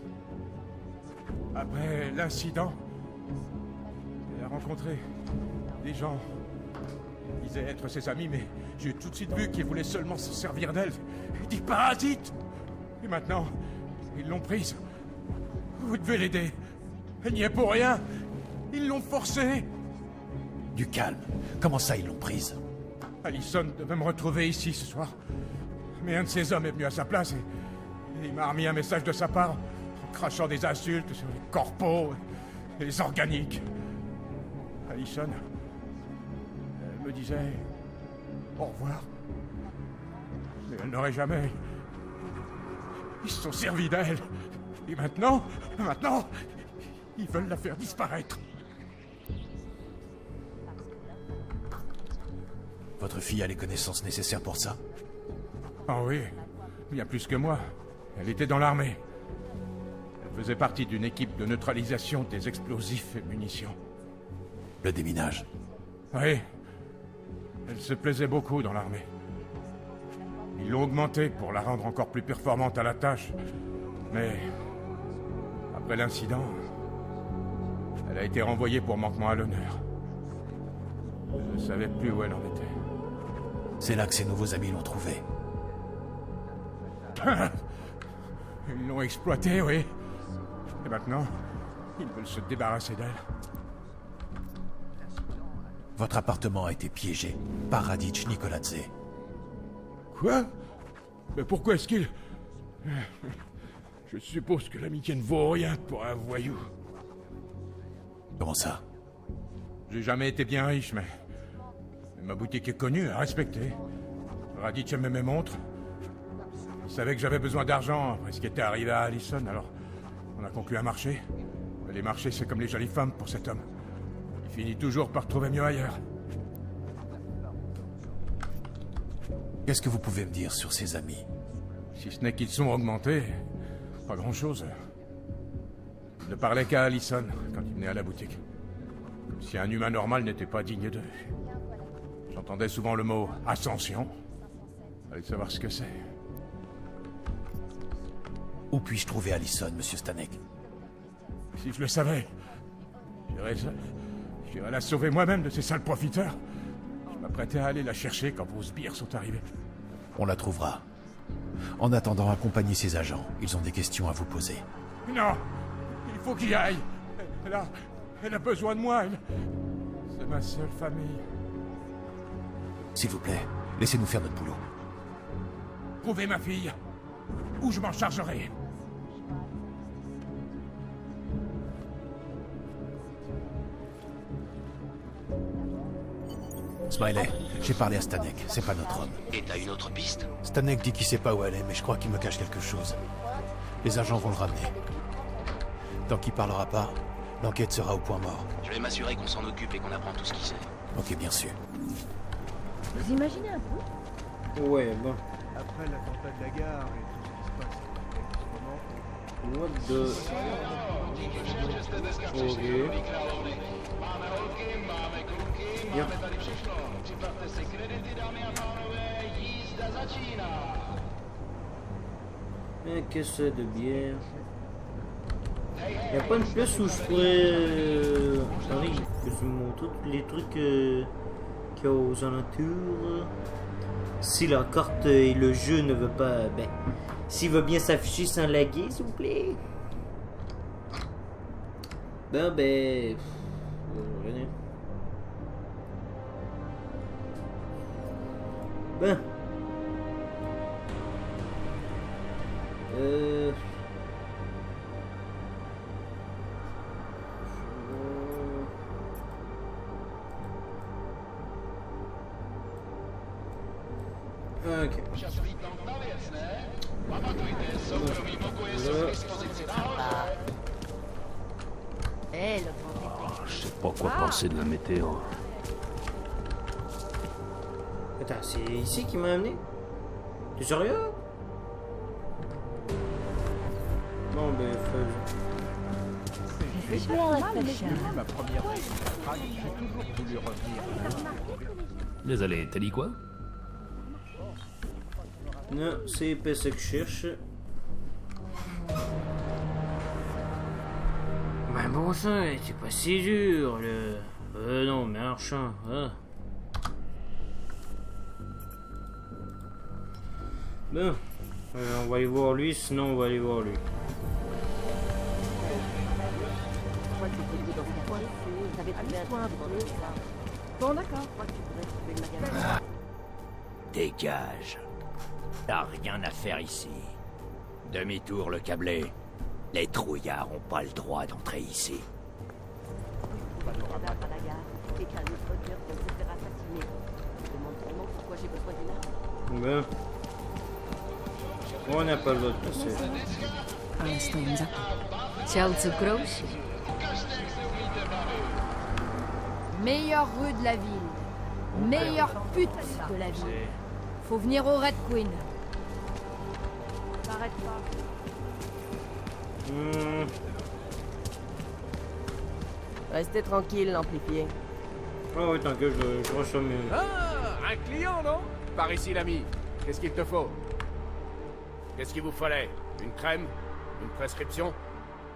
Après l'incident, elle a rencontré des gens. Ils disaient être ses amis, mais j'ai tout de suite vu qu'ils voulaient seulement se servir d'elle. Des parasites! Et maintenant, ils l'ont prise. Vous devez l'aider. Elle n'y est pour rien. Ils l'ont forcée. Du calme. Comment ça, ils l'ont prise? Allison devait me retrouver ici ce soir. Mais un de ses hommes est venu à sa place et il m'a remis un message de sa part en crachant des insultes sur les corpos et les organiques. Allison, elle me disait au revoir. Mais elle n'aurait jamais... Ils se sont servis d'elle. Et maintenant, ils veulent la faire disparaître. Votre fille a les connaissances nécessaires pour ça? Ah oui, bien plus que moi. Elle était dans l'armée. Elle faisait partie d'une équipe de neutralisation des explosifs et munitions. Le déminage? Oui. Elle se plaisait beaucoup dans l'armée. Ils l'ont augmentée pour la rendre encore plus performante à la tâche. Mais... après l'incident... elle a été renvoyée pour manquement à l'honneur. Je ne savais plus où elle en était. C'est là que ses nouveaux amis l'ont trouvée. Ils l'ont exploitée, oui. Et maintenant, ils veulent se débarrasser d'elle. Votre appartement a été piégé par Radic Nikoladze. Quoi? Mais pourquoi est-ce qu'il... Je suppose que l'amitié ne vaut rien pour un voyou. Comment ça? J'ai jamais été bien riche, mais ma boutique est connue, respectée. Radic aimait mes montres. Il savait que j'avais besoin d'argent après ce qui était arrivé à Allison, alors on a conclu un marché. Mais les marchés, c'est comme les jolies femmes pour cet homme. Il finit toujours par trouver mieux ailleurs. Qu'est-ce que vous pouvez me dire sur ses amis? Si ce n'est qu'ils sont augmentés, pas grand-chose. Il ne parlait qu'à Allison quand il venait à la boutique. Comme si un humain normal n'était pas digne d'eux. J'entendais souvent le mot « ascension ». Allez savoir ce que c'est. Où puis-je trouver Allison, monsieur Stanek? Si je le savais, j'irais la sauver moi-même de ces sales profiteurs. Je m'apprêtais à aller la chercher quand vos sbires sont arrivés. On la trouvera. En attendant, accompagnez ces agents. Ils ont des questions à vous poser. Non! Il faut qu'il y aille! Elle a besoin de moi, c'est ma seule famille. S'il vous plaît, laissez-nous faire notre boulot. Trouvez ma fille, ou je m'en chargerai. Smiley, j'ai parlé à Stanek, c'est pas notre homme. Et t'as une autre piste? Stanek dit qu'il sait pas où elle est, mais je crois qu'il me cache quelque chose. Les agents vont le ramener. Tant qu'il parlera pas, l'enquête sera au point mort. Je vais m'assurer qu'on s'en occupe et qu'on apprend tout ce qu'il sait. Ok, bien sûr. Vous imaginez un peu? Ouais, bon. Après l'attentat de la gare et tout ce qui se passe en ce moment, What the... Ok. Bien. Mais qu'est-ce de bière? Y'a pas une place où je pourrais... Attendez, je vais vous montrer tous les trucs qu'il y a aux alentours. Si la carte et le jeu ne veut pas... Ben, s'il veut bien s'afficher sans laguer, s'il vous plaît. Ben... Venez. Ben... Ok. Je sais pas quoi penser de la météo. Attends, c'est ici qui m'a amené? T'es sérieux? Non, ben, Ma première fois, j'ai toujours voulu revenir. Désolé, t'as dit quoi? Non, c'est pas ce que je cherche. Ben bon sang, c'est pas si dur, là. Non, marchand, hein. Bon, on va aller voir lui, sinon on va aller voir lui. Bon, d'accord. Dégage. T'as rien à faire ici. Demi-tour le câblé. Les trouillards ont pas le droit d'entrer ici. Ben, on n'a pas le droit de passer. Ale stoją za to. Ciao, cukrosi. Meilleure rue de la ville. Meilleure pute de la ville. Faut venir au Red Queen. T'arrêtes pas. Restez tranquille, l'amplifié. Ah oui, tant que je reçois mieux. Ah, un client, non? Par ici, l'ami. Qu'est-ce qu'il te faut? Qu'est-ce qu'il vous fallait? Une crème? Une prescription?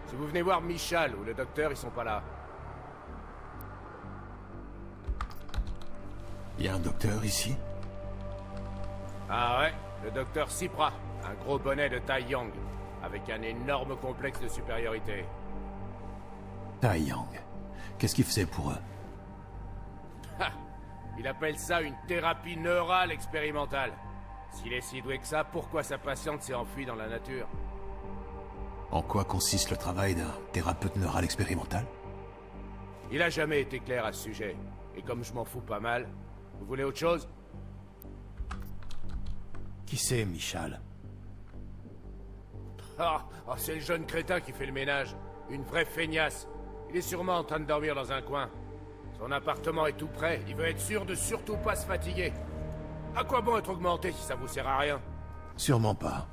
Si vous venez voir Michal ou le docteur, ils sont pas là. Y a un docteur ici? Ah ouais, le docteur Sipra, un gros bonnet de Tai Yang, avec un énorme complexe de supériorité. Tai Yang. Qu'est-ce qu'il faisait pour eux? Ha! Il appelle ça une thérapie neurale expérimentale. S'il est si doué que ça, pourquoi sa patiente s'est enfuie dans la nature? En quoi consiste le travail d'un thérapeute neural expérimental? Il a jamais été clair à ce sujet. Et comme je m'en fous pas mal, vous voulez autre chose? Qui c'est, Michal? Oh, c'est le jeune crétin qui fait le ménage. Une vraie feignasse. Il est sûrement en train de dormir dans un coin. Son appartement est tout près. Il veut être sûr de surtout pas se fatiguer. À quoi bon être augmenté si ça vous sert à rien? Sûrement pas.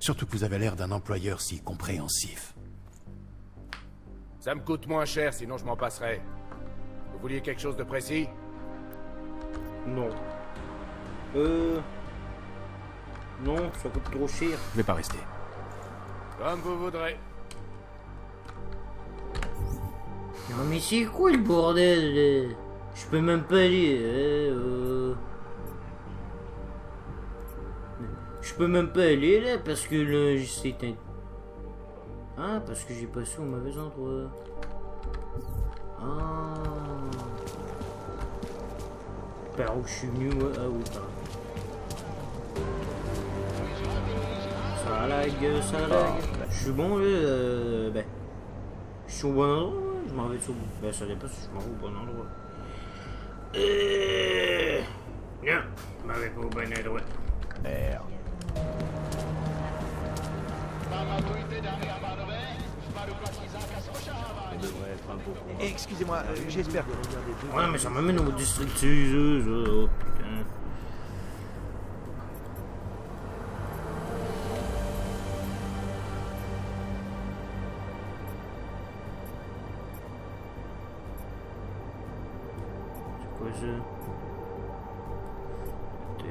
Surtout que vous avez l'air d'un employeur si compréhensif. Ça me coûte moins cher, sinon je m'en passerai. Vous vouliez quelque chose de précis? Non. Non, ça coûte trop cher. Je vais pas rester. Comme vous voudrez. Non mais c'est quoi le bordel là? Je peux même pas aller. Je peux même pas aller là parce que là c'est un... Ah, parce que j'ai passé au mauvais endroit. Ah. Par où je suis venu, ouais. Ah oui, par là. Ça lag, ça lag. Je suis bon là, ben. Je suis au bon endroit, ouais. Je m'en vais sur... Ben ça dépend si je m'en vais au bon endroit. Non, je m'en vais pas au bon endroit. Merde. Excusez-moi, j'espère que... Ouais, mais ça m'amène au district ça, oh, putain. quoi ça? T29.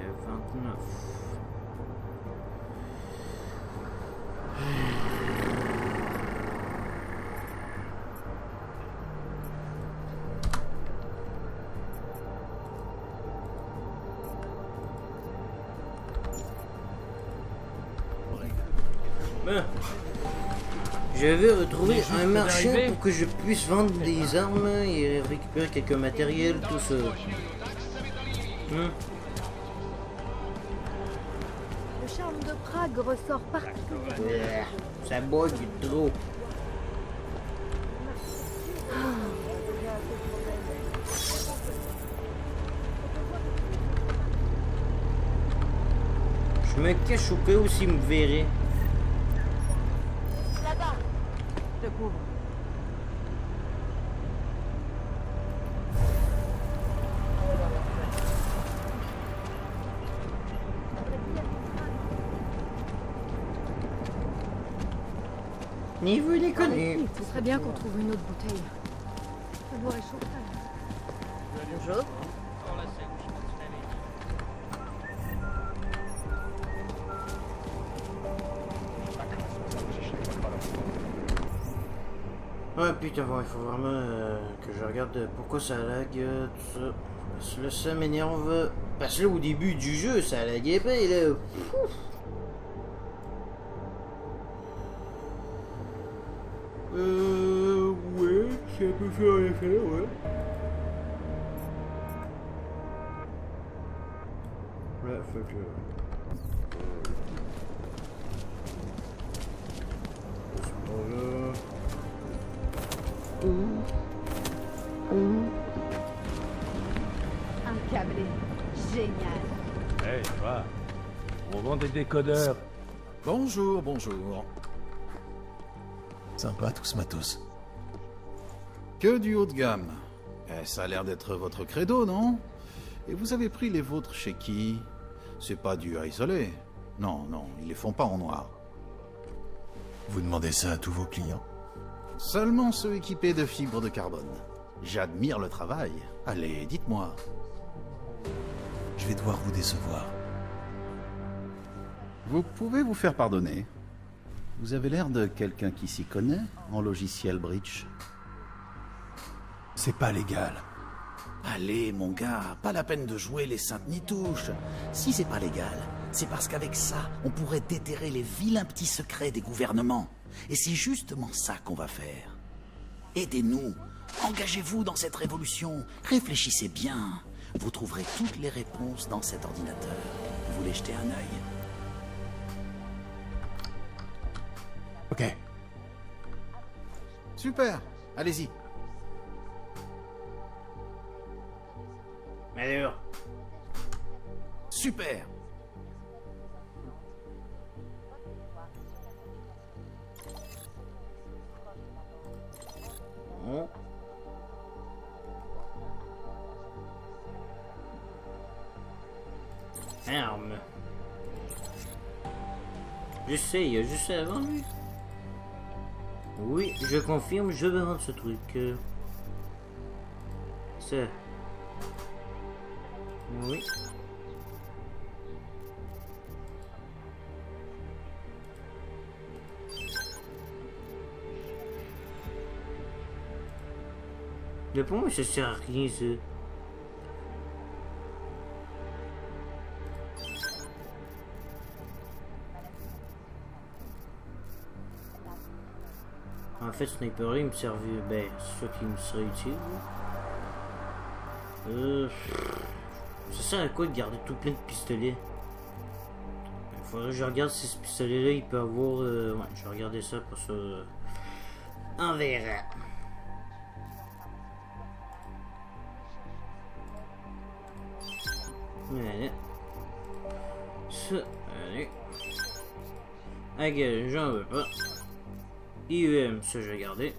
Ben, je vais retrouver un marchand pour que je puisse vendre des armes et récupérer quelques matériels, tout ça. Le charme de Prague ressort partout. Ça bug trop. Je me cache au cas où s'il me verrait. Là-bas. Je te couvre. Ni vu ni connu. Ce serait bien qu'on trouve une autre bouteille. Ça vous réchauffe. Bonjour. Ouais putain, bon, il faut vraiment que je regarde pourquoi ça lag, tout ça. Parce que là, ça m'énerve. Parce que là, au début du jeu, ça laguait pas, et là... Pouf. Ouais, ça peut faire l'effet, ouais. Ouais, fait que... Voilà. Un câblé. Génial. Hey, va. On vend des décodeurs. Bonjour, bonjour. Sympa tout ce matos. Que du haut de gamme. Ça a l'air d'être votre credo, non? Et vous avez pris les vôtres chez qui? C'est pas du à isoler. Non, non, ils les font pas en noir. Vous demandez ça à tous vos clients? Seulement ceux équipés de fibres de carbone. J'admire le travail. Allez, dites-moi. Je vais devoir vous décevoir. Vous pouvez vous faire pardonner. Vous avez l'air de quelqu'un qui s'y connaît en logiciel bridge. C'est pas légal. Allez, mon gars, pas la peine de jouer les saintes ni touches. Si c'est pas légal, c'est parce qu'avec ça, on pourrait déterrer les vilains petits secrets des gouvernements. Et c'est justement ça qu'on va faire. Aidez-nous. Engagez-vous dans cette révolution. Réfléchissez bien. Vous trouverez toutes les réponses dans cet ordinateur. Vous voulez jeter un œil? Ok. Super. Allez-y. Meilleur. Super. Bon. Arme. Je sais, il y a juste avant lui. Oui, je confirme, je vais rendre ce truc. Ça. Oui. Mais pour moi, ça sert à rien, ça. En fait, Sniper, il me servait... Ben, c'est ça qui me serait utile. Ça sert à quoi de garder tout plein de pistolets? Il faudrait que je regarde si ce pistolet-là, il peut avoir... Ouais, je vais regarder ça pour ça. On verra. Voilà. Ça, allez. Ok, j'en veux pas. IEM, ça je vais garder.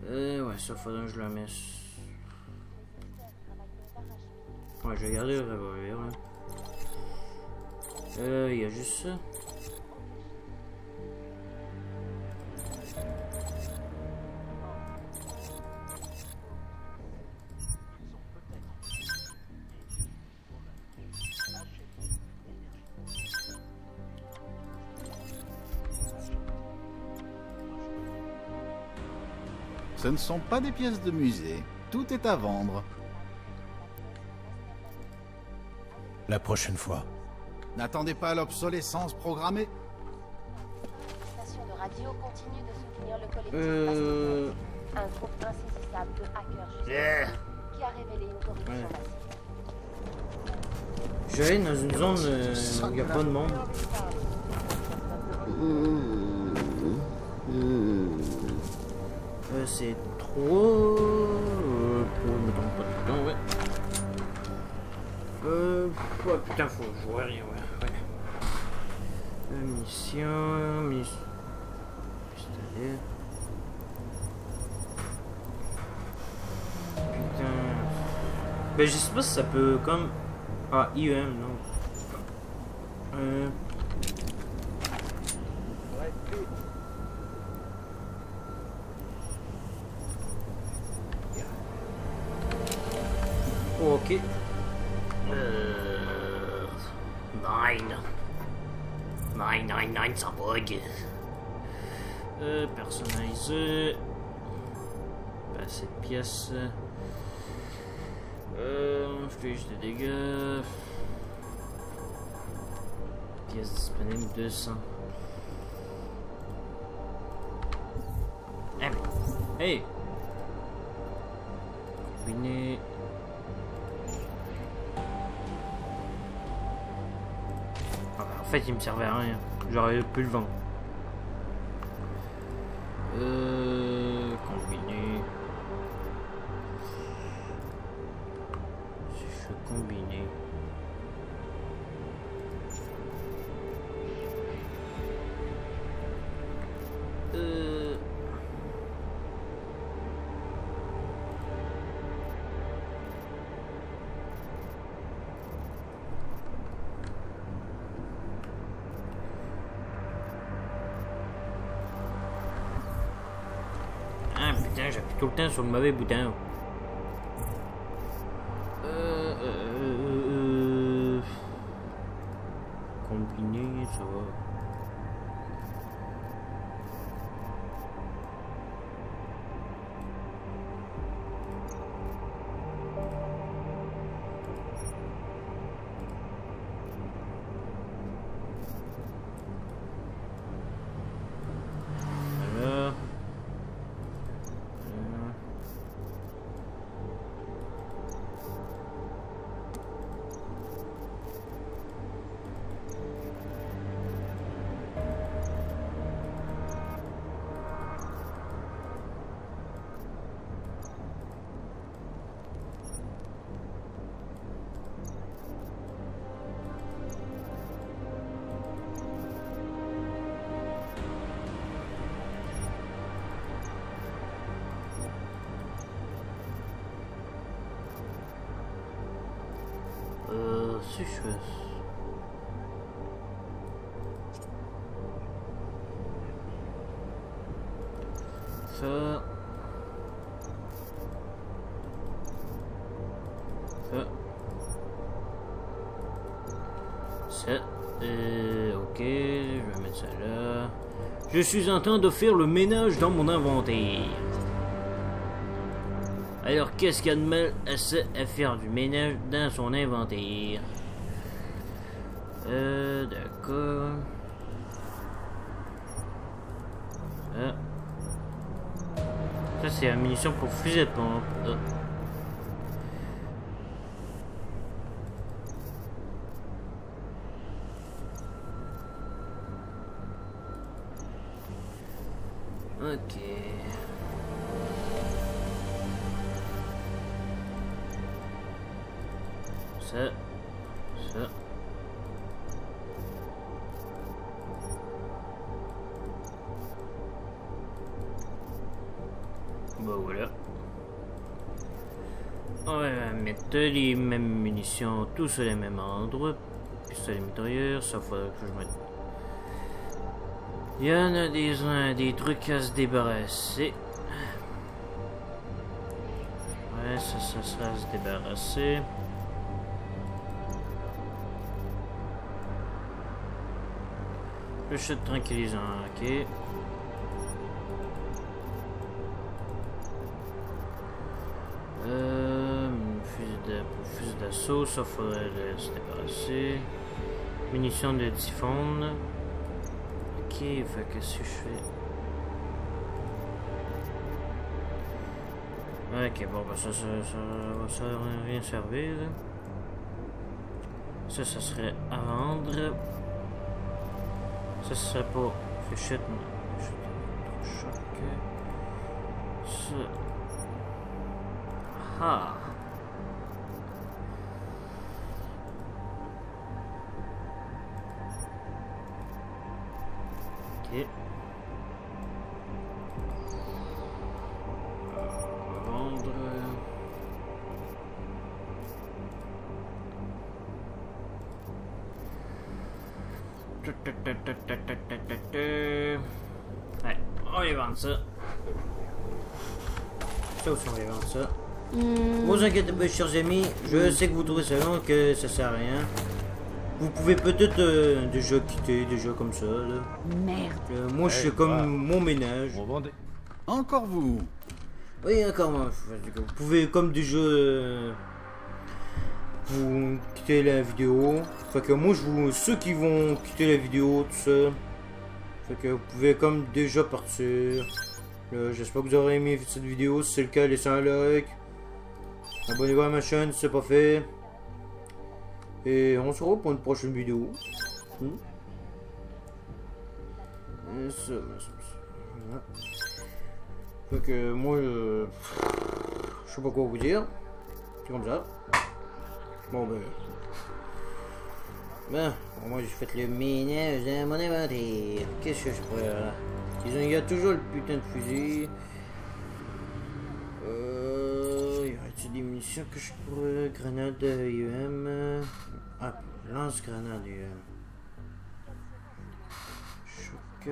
Ouais, ça faudrait que je le mette. Ouais, je vais garder le revolver. Il y a juste ça. Ce ne sont pas des pièces de musée. Tout est à vendre. La prochaine fois. N'attendez pas l'obsolescence programmée. La station de radio continue de soutenir le collectif un groupe insaisissable de hackers qui a révélé une corruption massive. J'allais dans une zone où il n'y a pas de monde. C'est trop... mettons pas de temps, ouais. Ouais, putain, faut jouer rien, ouais. Mission... Pistolet... Putain... Ben je sais pas si ça peut comme... Ah, IEM, non. Ok. 9, ça bug. Personnalisé. Pas assez de pièces. Fiche de dégâts. Pièces disponibles 200. Eh mais. Hey! Combiner. Ah bah, en fait, il me servait à rien. J'aurais pu le vendre. Combiner. Si je fais combiner. Ah putain, j'appuie tout le temps sur le mauvais bouton. Combiner, ça va. Voilà. C'est chouette. Ça. Ok, je vais mettre ça là. Je suis en train de faire le ménage dans mon inventaire. Alors, qu'est-ce qu'il y a de mal à faire du ménage dans son inventaire? D'accord. Ça, c'est la munition pour fusil de pompe. Ok. Ça. Bah voilà. On va mettre les mêmes munitions tous les mêmes endroits. Pistolet mitrailleur, ça faudrait que je mette. Il y en a des trucs à se débarrasser. Ouais, ça sera à se débarrasser. Le chute tranquillisant, ok. d'assaut, ça faudrait se débarrasser. Munitions de typhon. Ok, fait que si je fais... Ok, bon, bah ça va rien servir. Ça serait à vendre. Ça serait pas fléchette, mais choc. Ça. Ah. Ok. Vendre. Ouais, on va vendre ça. Ça aussi, on va vendre ça. Vous inquiétez pas, chers amis, je sais que vous trouvez ça long, que ça sert à rien. Vous pouvez peut-être déjà quitter, déjà comme ça, là. Merde. Moi, je fais comme mon ménage. Encore vous. Oui, encore moi. Vous pouvez comme déjà vous quitter la vidéo. Fait que moi, ceux qui vont quitter la vidéo, tout ça. Fait que vous pouvez comme déjà partir. J'espère que vous aurez aimé cette vidéo. Si c'est le cas, laissez un like. Abonnez-vous à ma chaîne si c'est pas fait. Et on se revoit pour une prochaine vidéo. Et ça. Voilà. Fait que moi, je sais pas quoi vous dire. C'est comme ça. Bon moi j'ai fait le ménage dans mon inventaire. Qu'est-ce que je pourrais là? Il y a toujours le putain de fusil. Il y aurait-il des munitions que je pourrais... Grenade UM. Ah, lance-grenade UM. Choc...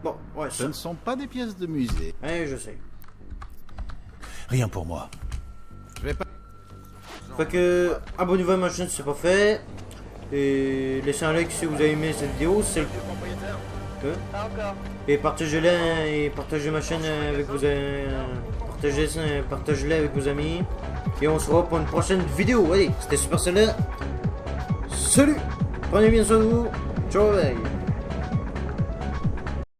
Bon, ouais, Ce ne sont pas des pièces de musée. Ouais, je sais. Rien pour moi. Je vais pas... Fait que, abonnez-vous à ma chaîne si c'est pas fait. Et laissez un like si vous avez aimé cette vidéo. C'est le... Et partagez-la et partagez ma chaîne avec vos partagez-la avec vos amis. Et on se revoit pour une prochaine vidéo. Allez, c'était Super Celle. Salut. Prenez bien soin de vous. Ciao, bye.